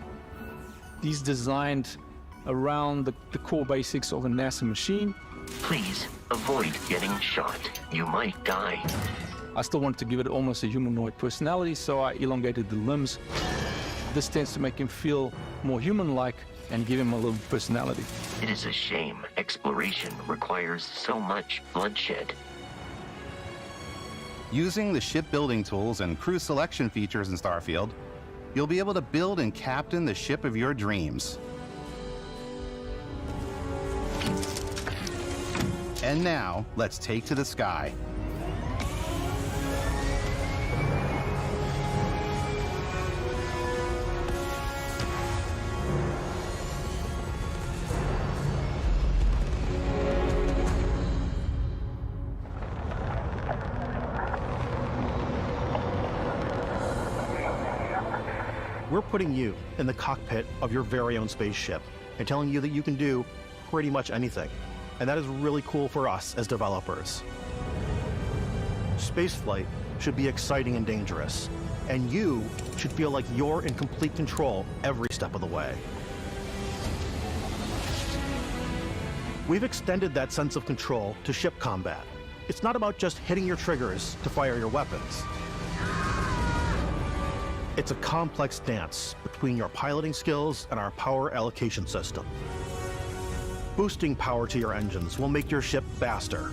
He's designed around the core basics of a NASA machine. Please avoid getting shot. You might die. I still wanted to give it almost a humanoid personality, so I elongated the limbs. This tends to make him feel more human-like and give him a little personality. It is a shame exploration requires so much bloodshed. Using the shipbuilding tools and crew selection features in Starfield, you'll be able to build and captain the ship of your dreams. And now, let's take to the sky. We're putting you in the cockpit of your very own spaceship and telling you that you can do pretty much anything. And that is really cool for us as developers. Spaceflight should be exciting and dangerous, and you should feel like you're in complete control every step of the way. We've extended that sense of control to ship combat. It's not about just hitting your triggers to fire your weapons. It's a complex dance between your piloting skills and our power allocation system. Boosting power to your engines will make your ship faster.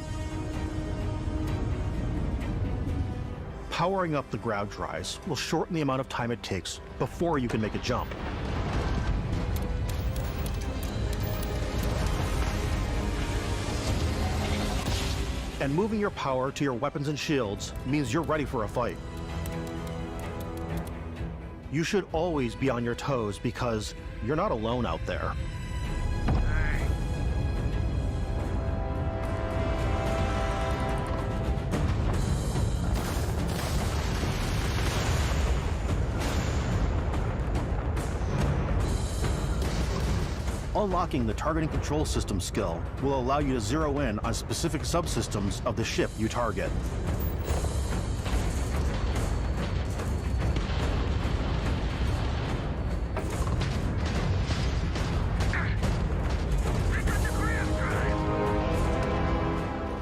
Powering up the ground drives will shorten the amount of time it takes before you can make a jump. And moving your power to your weapons and shields means you're ready for a fight. You should always be on your toes because you're not alone out there. Unlocking the targeting control system skill will allow you to zero in on specific subsystems of the ship you target.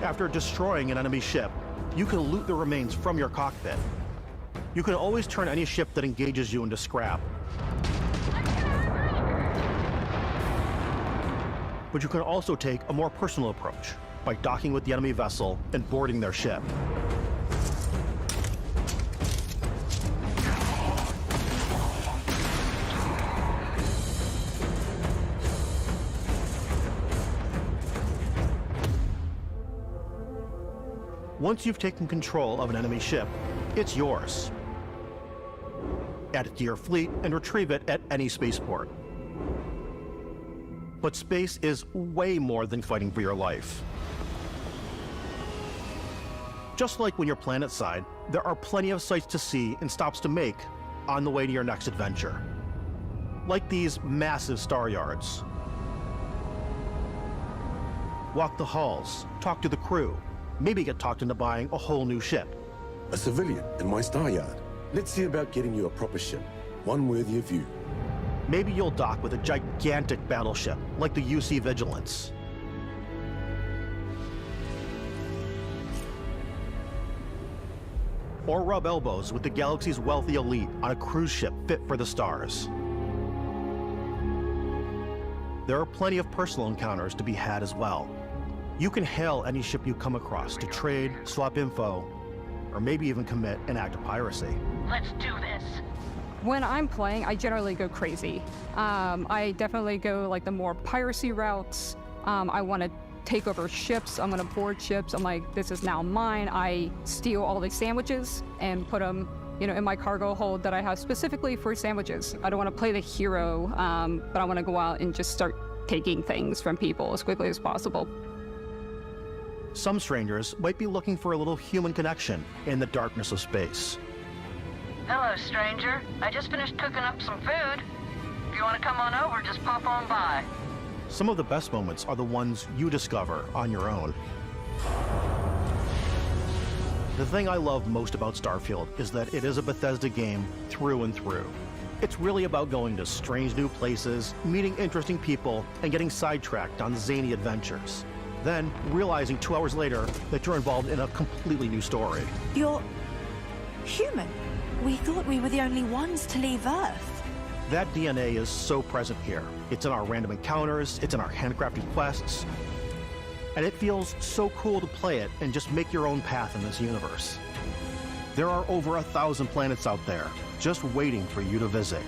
After destroying an enemy ship, you can loot the remains from your cockpit. You can always turn any ship that engages you into scrap. But you can also take a more personal approach by docking with the enemy vessel and boarding their ship. Once you've taken control of an enemy ship, it's yours. add it to your fleet, and retrieve it at any spaceport. But space is way more than fighting for your life. Just like when you're planetside, there are plenty of sights to see and stops to make on the way to your next adventure. Like these massive star yards. Walk the halls, talk to the crew, maybe get talked into buying a whole new ship. A civilian in my star yard. Let's see about getting you a proper ship, one worthy of you. Maybe you'll dock with a gigantic battleship, like the UC Vigilance. Or rub elbows with the galaxy's wealthy elite on a cruise ship fit for the stars. There are plenty of personal encounters to be had as well. You can hail any ship you come across to trade, swap info, or maybe even commit an act of piracy. Let's do this. When I'm playing, I generally go crazy. I definitely go like the more piracy routes. I want to take over ships. I'm going to board ships. I'm like, this is now mine. I steal all the sandwiches and put them, in my cargo hold that I have specifically for sandwiches. I don't want to play the hero, but I want to go out and just start taking things from people as quickly as possible. Some strangers might be looking for a little human connection in the darkness of space. Hello, stranger. I just finished cooking up some food. If you want to come on over, just pop on by. Some of the best moments are the ones you discover on your own. The thing I love most about Starfield is that it is a Bethesda game through and through. It's really about going to strange new places, meeting interesting people, and getting sidetracked on zany adventures. Then realizing 2 hours later that you're involved in a completely new story. You're human. We thought we were the only ones to leave Earth. That DNA is so present here. It's in our random encounters, it's in our handcrafted quests, and it feels so cool to play it and just make your own path in this universe. There are over 1,000 planets out there, just waiting for you to visit.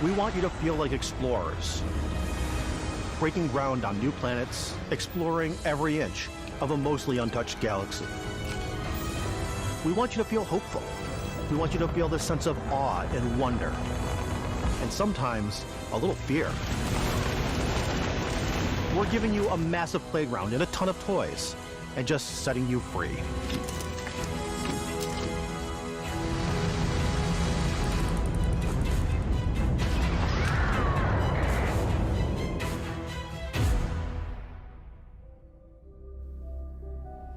We want you to feel like explorers, breaking ground on new planets, exploring every inch of a mostly untouched galaxy. We want you to feel hopeful. We want you to feel this sense of awe and wonder, and sometimes a little fear. We're giving you a massive playground and a ton of toys, and just setting you free.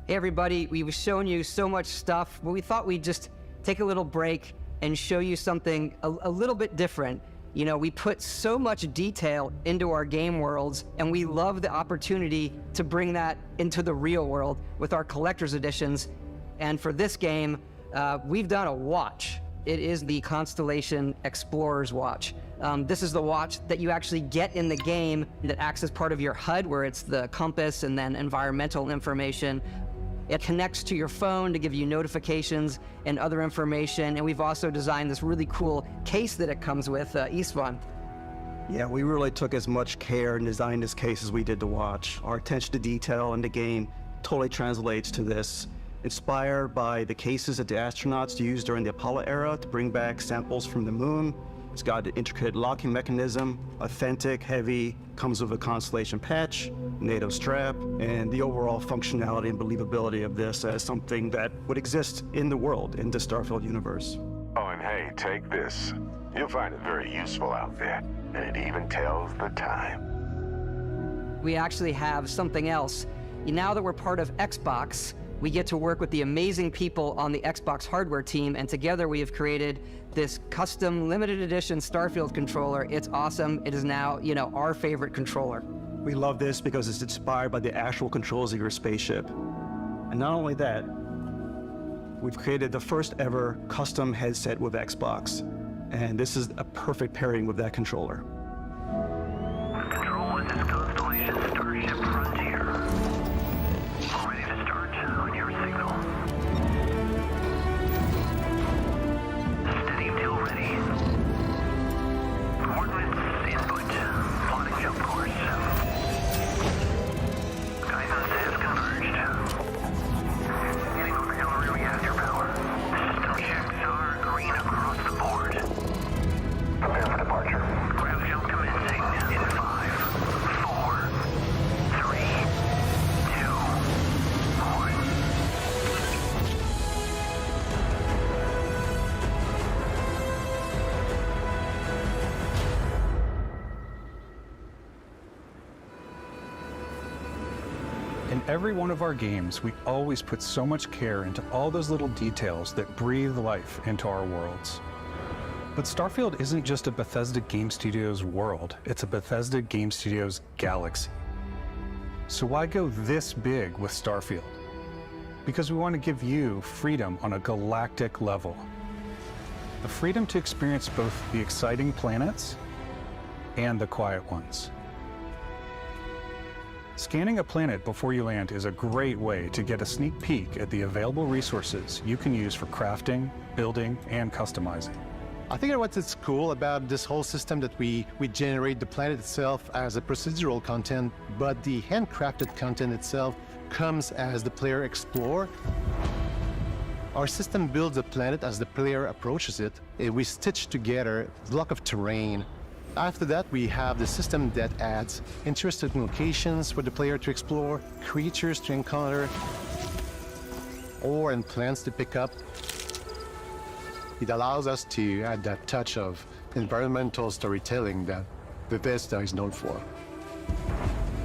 Hey everybody, we've shown you so much stuff, but we thought we'd just take a little break and show you something a little bit different. We put so much detail into our game worlds, and we love the opportunity to bring that into the real world with our collector's editions. And for this game, we've done a watch. It is the Constellation Explorer's Watch. This is the watch that you actually get in the game that acts as part of your HUD, where it's the compass and then environmental information. It connects to your phone to give you notifications and other information, and we've also designed this really cool case that it comes with, Istvan. Yeah, we really took as much care in designing this case as we did the watch. Our attention to detail in the game totally translates to this. Inspired by the cases that the astronauts used during the Apollo era to bring back samples from the moon. It's got an intricate locking mechanism, authentic, heavy, comes with a Constellation patch, NATO strap, and the overall functionality and believability of this as something that would exist in the world, in the Starfield universe. Oh, and hey, take this. You'll find it very useful out there, and it even tells the time. We actually have something else. Now that we're part of Xbox, we get to work with the amazing people on the Xbox hardware team, and together we have created this custom limited edition Starfield controller. It's awesome. It is now, our favorite controller. We love this because it's inspired by the actual controls of your spaceship. And not only that, we've created the first ever custom headset with Xbox. And this is a perfect pairing with that controller. Control, this is Constellation Starship Frontier. Ready to start on your signal. Steady till ready. Coordinates input. Plotting jump course. Guidance has converged. Getting orbital reactor power. System check. In every one of our games, we always put so much care into all those little details that breathe life into our worlds. But Starfield isn't just a Bethesda Game Studios world, it's a Bethesda Game Studios galaxy. So why go this big with Starfield? Because we want to give you freedom on a galactic level. The freedom to experience both the exciting planets and the quiet ones. Scanning a planet before you land is a great way to get a sneak peek at the available resources you can use for crafting, building, and customizing. I think what's cool about this whole system that we generate the planet itself as a procedural content, but the handcrafted content itself comes as the player explores. Our system builds a planet as the player approaches it. We stitch together a block of terrain. After that, we have the system that adds interesting locations for the player to explore, creatures to encounter, ore and plants to pick up. It allows us to add that touch of environmental storytelling that Bethesda is known for.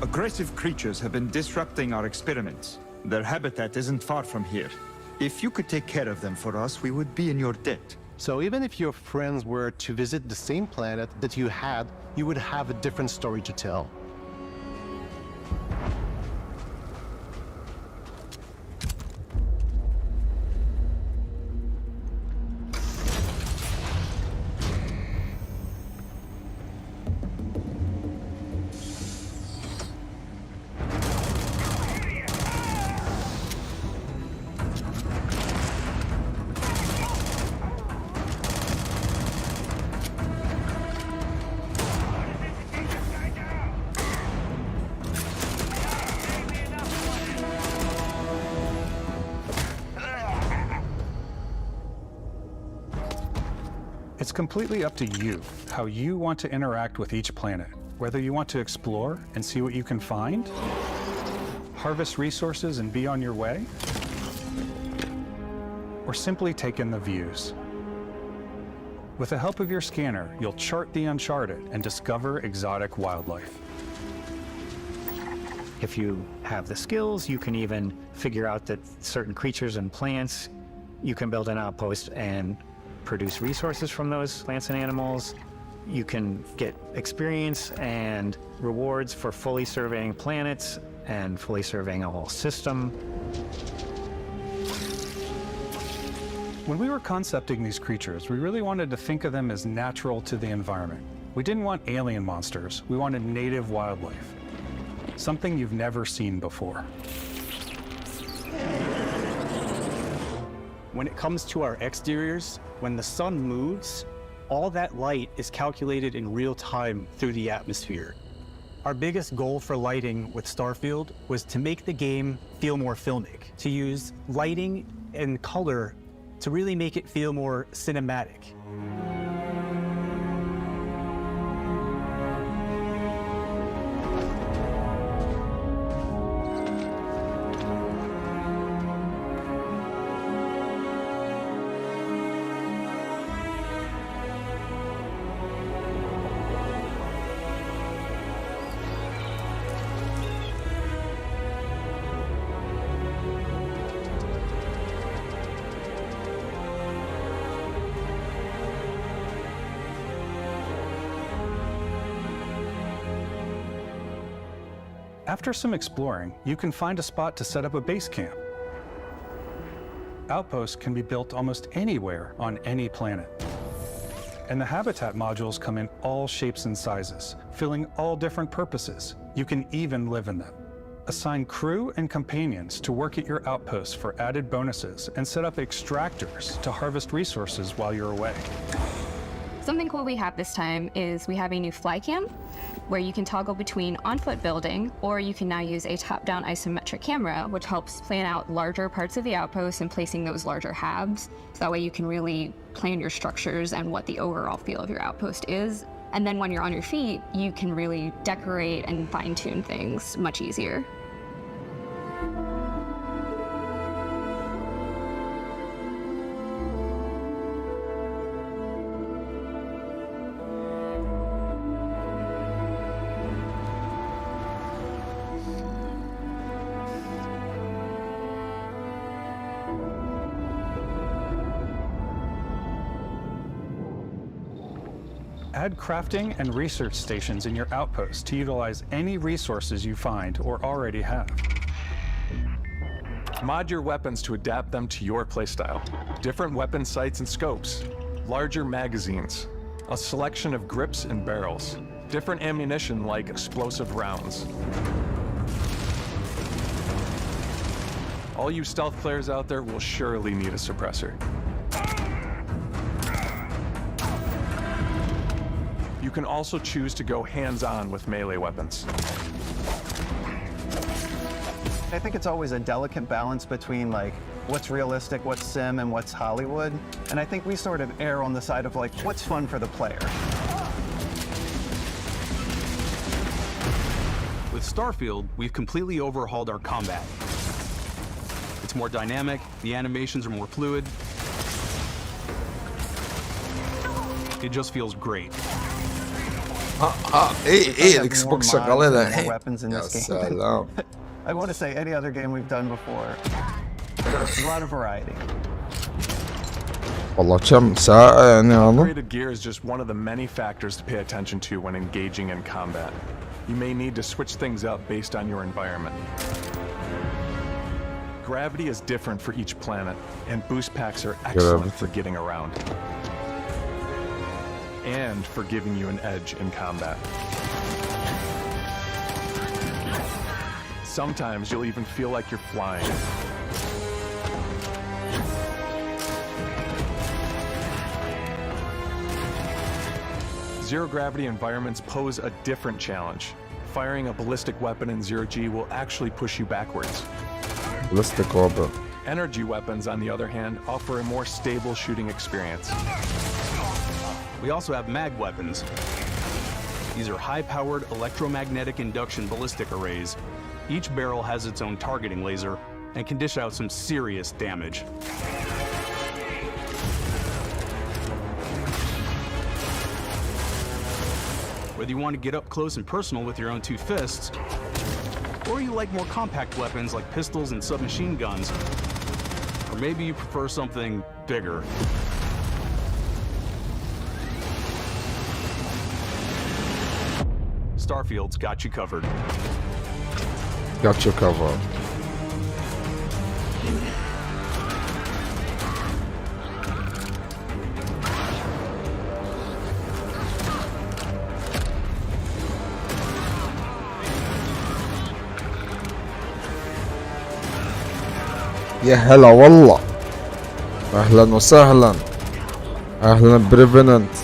Aggressive creatures have been disrupting our experiments. Their habitat isn't far from here. If you could take care of them for us, we would be in your debt. So even if your friends were to visit the same planet that you had, you would have a different story to tell. It's completely up to you how you want to interact with each planet, whether you want to explore and see what you can find, harvest resources and be on your way, or simply take in the views. With the help of your scanner, you'll chart the uncharted and discover exotic wildlife. If you have the skills, you can even figure out that certain creatures and plants, you can build an outpost and produce resources from those plants and animals. You can get experience and rewards for fully surveying planets and fully surveying a whole system. When we were concepting these creatures, we really wanted to think of them as natural to the environment. We didn't want alien monsters, we wanted native wildlife. Something you've never seen before. When it comes to our exteriors, when the sun moves, all that light is calculated in real time through the atmosphere. Our biggest goal for lighting with Starfield was to make the game feel more filmic, to use lighting and color to really make it feel more cinematic. After some exploring, you can find a spot to set up a base camp. Outposts can be built almost anywhere on any planet. And the habitat modules come in all shapes and sizes, filling all different purposes. You can even live in them. Assign crew and companions to work at your outposts for added bonuses and set up extractors to harvest resources while you're away. Something cool we have this time is we have a new fly cam where you can toggle between on-foot building, or you can now use a top-down isometric camera, which helps plan out larger parts of the outpost and placing those larger halves. So that way you can really plan your structures and what the overall feel of your outpost is. And then when you're on your feet, you can really decorate and fine-tune things much easier. Add crafting and research stations in your outposts to utilize any resources you find or already have. Mod your weapons to adapt them to your playstyle. Different weapon sights and scopes, larger magazines, a selection of grips and barrels, different ammunition like explosive rounds. All you stealth players out there will surely need a suppressor. You can also choose to go hands-on with melee weapons. I think it's always a delicate balance between like what's realistic, what's sim, and what's Hollywood. And I think we sort of err on the side of like what's fun for the player. With Starfield, we've completely overhauled our combat. It's more dynamic, the animations are more fluid. It just feels great. ايه الاكس بوكس شغال الحين. يا سلام. I want to say any other game we've done before. There's a lot of variety. والله كم ساعة يعني هذا. Upgraded gear is just one of the many factors to pay attention to when engaging in combat. You may need to switch things up based on your environment. Gravity is different for each planet, and boost packs are excellent for getting around. And for giving you an edge in combat. Sometimes you'll even feel like you're flying. Zero-gravity environments pose a different challenge. Firing a ballistic weapon in zero-G will actually push you backwards. Ballistic weapon. Energy weapons, on the other hand, offer a more stable shooting experience. We also have mag weapons. These are high-powered electromagnetic induction ballistic arrays. Each barrel has its own targeting laser and can dish out some serious damage. Whether you want to get up close and personal with your own two fists, or you like more compact weapons like pistols and submachine guns, or maybe you prefer something bigger. Starfield's got you covered. Got you covered. يا هلا والله. اهلا وسهلا. اهلا بريفننت.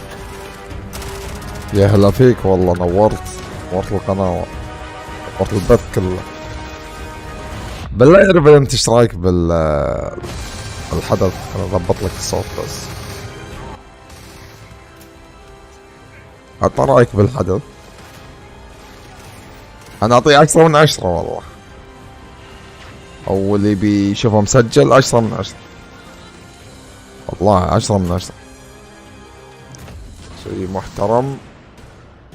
يا هلا فيك والله، نورت القناة، نورت البث كله. بالله يا ريفننت ايش رايك بالحدث؟ انا اضبط لك الصوت بس. عطنا رايك بالحدث. انا اعطيه 10 من 10 والله. او اللي بيشوفه مسجل 10 من 10 والله، 10 من 10. شيء محترم.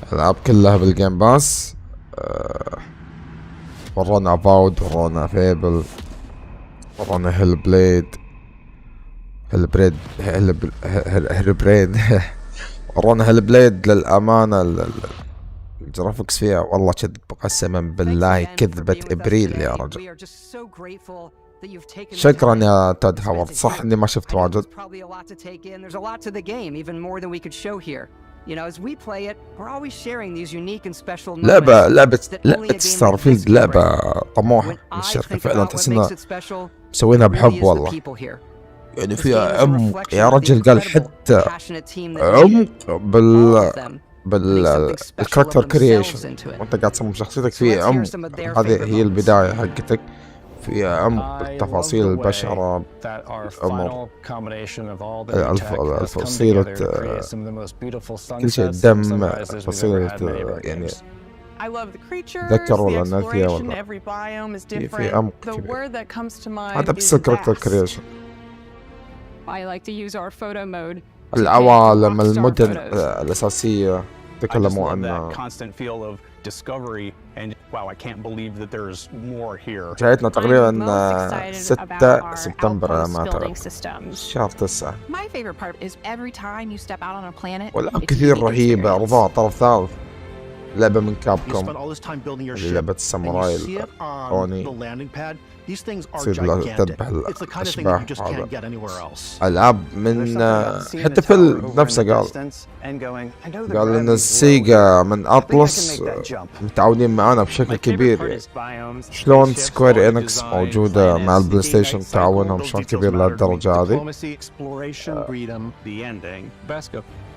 الالعاب كلها بالجيم باس. ورونا افاود، ورونا فيبل، ورونا هيلبريد ورونا هيلبليد. للامانه الجرافكس فيها والله كذب، قسما بالله كذبة ابريل يا رجل. شكرا يا تاد هاورد. صح اني ما شفت واجد. لعبة ستارفيلد لعبة طموحة من الشركة فعلا، تحس انها مسوينها بحب والله. يعني فيها عمق يا رجل، قال حتى عمق بالكاركتر كرييشن، وانت قاعد تصمم شخصيتك في عمق. هذه هي البداية حقتك، في عمق بالتفاصيل، البشرة، الأمور، الفصيلة، كل شيء، الدم، فصيلة يعني ذكر ولا ناثية ولا في عمق كبير. هذا بس الكاركتر كرييشن. العوالم، المدن الأساسية تكلموا عنها. discovery, and wow, I can't believe that there's more here. جايتنا تقريبا 6 سبتمبر ما أعتقد شهر 9. My favorite part is every time you step out on a planet. والألعاب كثير رهيبة، رضاع طرف ثالث، لعبة من You كابكوم، spend all this time building your اللي ship, لعبة and الساموراي you see it on الأوني. the landing pad. These things are تصير gigantic. تذبح It's the kind of thing that you just الأشباح. can't get anywhere else. ألعاب من حتى فيل نفسه قال إن السيجا من أطلس متعاونين معانا بشكل كبير يعني. شلون سكوير إنكس موجودة مع البلاي ستيشن تعاونهم شلون كبير لهالدرجة هذه.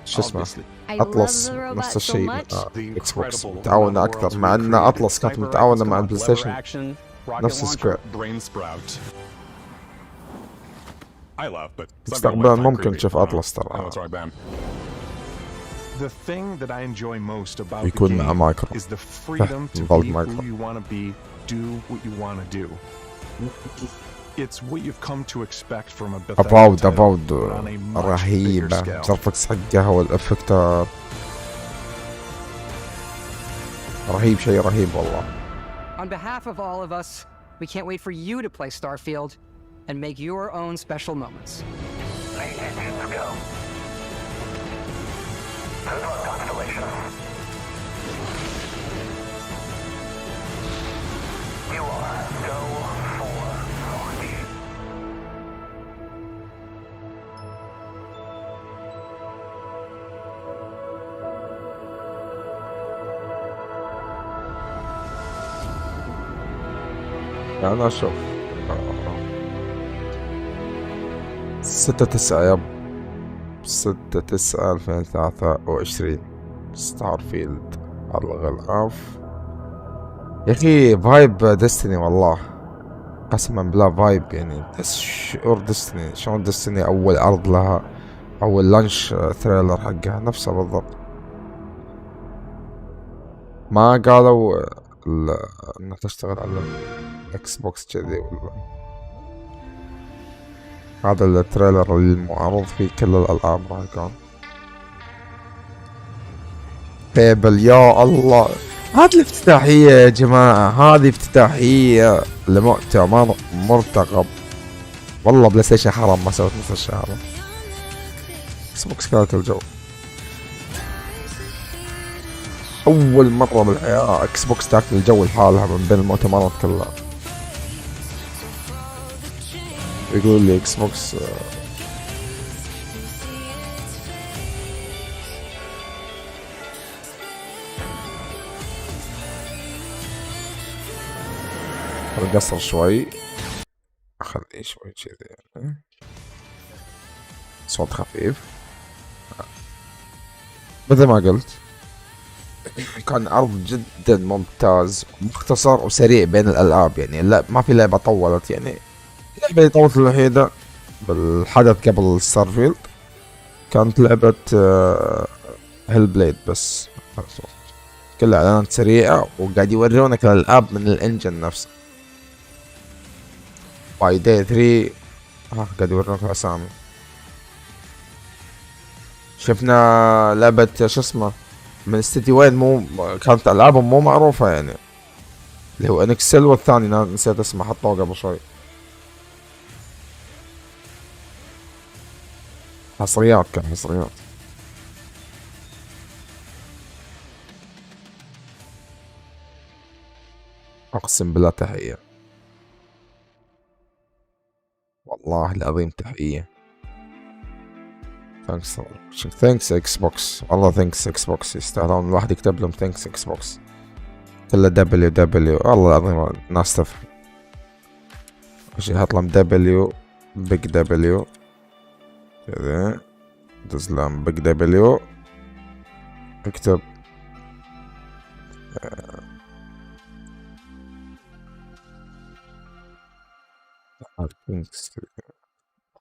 شو اسمه أطلس نفس الشيء إكس بوكس متعاونة أكثر، مع أن أطلس كانت متعاونة مع البلاي ستيشن نفس سكوير. مستقبلا ممكن نشوف أطلس ترى يكون مع مايكرو. نظل مايكرو. أباود رهيبة، الجرافكس حقها والإفكتات رهيب، شيء رهيب والله. On behalf of all of us, we can't wait for you to play Starfield and make your own special moments. Let's go. Good luck, Constellation. You are go for launch. أنا أشوف 6/9 يب 6/9/2023 ستارفيلد الغلاف. يا أخي فايب ديستني والله، قسما بالله فايب يعني شعور ديستني. شلون ديستني أول عرض لها، أول لانش ثريلر حقها نفسه بالضبط. ما قالوا انها تشتغل على الاكس بوكس كذي ولا. هذا التريلر المعروض فيه كل الالعاب راح يكون فيبل. يا الله هذه الافتتاحية يا جماعة، هذه افتتاحية لمؤتمر مرتقب والله. بلاي ستيشن حرام ما سوت مثل الشيء هذا. اكس بوكس كانت الجو أول مرة بالحياة اكس بوكس تاكل الجو لحالها من بين المؤتمرات كلها. يقول لي اكس بوكس القصر شوي، اخليه شوي كذي يعني صوت خفيف. مثل ما قلت كان عرض جدا ممتاز، مختصر وسريع بين الالعاب يعني. لا ما في لعبة طولت يعني. اللعبة اللي طولت الوحيدة بالحدث قبل ستارفيلد كانت لعبة هيل بليد بس. كلها اعلانات سريعة وقاعد يورونك الالعاب من الانجن نفسه. باي داي 3 قاعد يورونك الاسامي. شفنا لعبة شو اسمه من استديو وين مو كانت العابهم مو معروفة يعني، اللي هو انكسل، والثاني نسيت اسمه حطوه قبل شوي. حصريات، كان حصريات. اقسم بالله تحية والله العظيم تحية. ثانكس اكس بوكس والله، ثانكس اكس بوكس يستاهلون الواحد يكتب لهم ثانكس اكس بوكس. كله دبليو دبليو والله العظيم الناس تفهم. شي حط لهم دبليو بيج دبليو كذا، دز لهم بيج دبليو، اكتب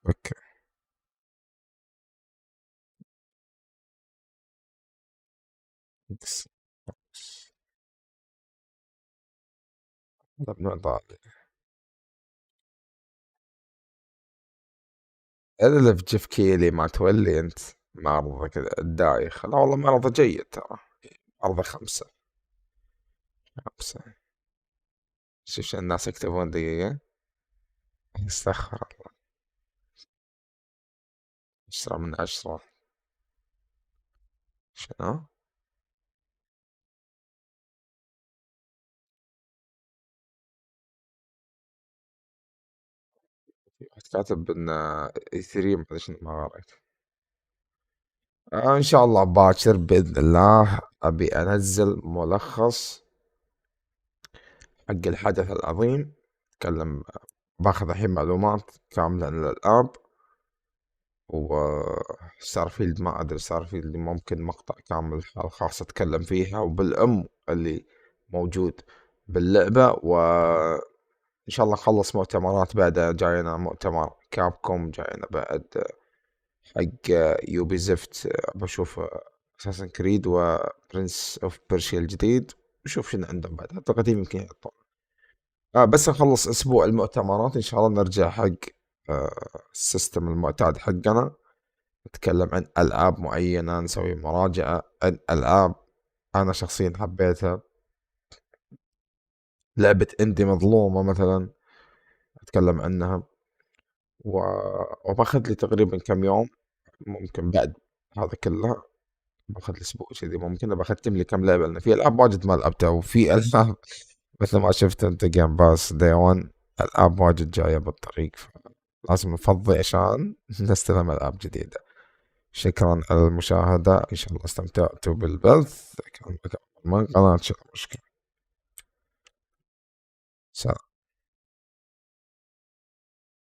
اوكي. ممنوع ضالي اللي في جيف كيلي ما تولي انت معرضة كذا الدايخ. لا والله معرضة جيد ترى، عرضة 5 5. شوف الناس يكتبون دقيقة. استغفر الله. 10/10. شنو؟ في واحد كاتب إن E3 ما أدري شنو، ما قريت. إن شاء الله باكر بإذن الله أبي أنزل ملخص حق الحدث العظيم. أتكلم، باخذ الحين معلومات كاملة عن الألعاب، وستارفيلد ما أدري، ستارفيلد ممكن مقطع كامل حلقة خاصة أتكلم فيها، وبالأم اللي موجود باللعبة. وإن شاء الله أخلص مؤتمرات بعد. جاينا مؤتمر كابكوم، جاينا بعد حق يوبي زفت، بشوف اساسن كريد وبرنس اوف بيرشيا الجديد، بشوف شنو عندهم بعد. اعتقد يمكن يحطون بس نخلص اسبوع المؤتمرات ان شاء الله نرجع حق السيستم المعتاد حقنا، نتكلم عن العاب معينة، نسوي مراجعة عن العاب انا شخصيا حبيتها. لعبة اندي مظلومة مثلا اتكلم عنها، وباخذ لي تقريبا كم يوم، ممكن بعد هذا كله باخذ لي اسبوع كذي، ممكن بختم لي كم لعبه، لان في العاب واجد ما لعبتها، وفي العاب مثل ما شفت انت جيم باس داي 1 العاب واجد جايه بالطريق، لازم نفضي عشان نستلم العاب جديده. شكرا على المشاهده، ان شاء الله استمتعتوا بالبث. كان من قناه شغل مشكله. سلام.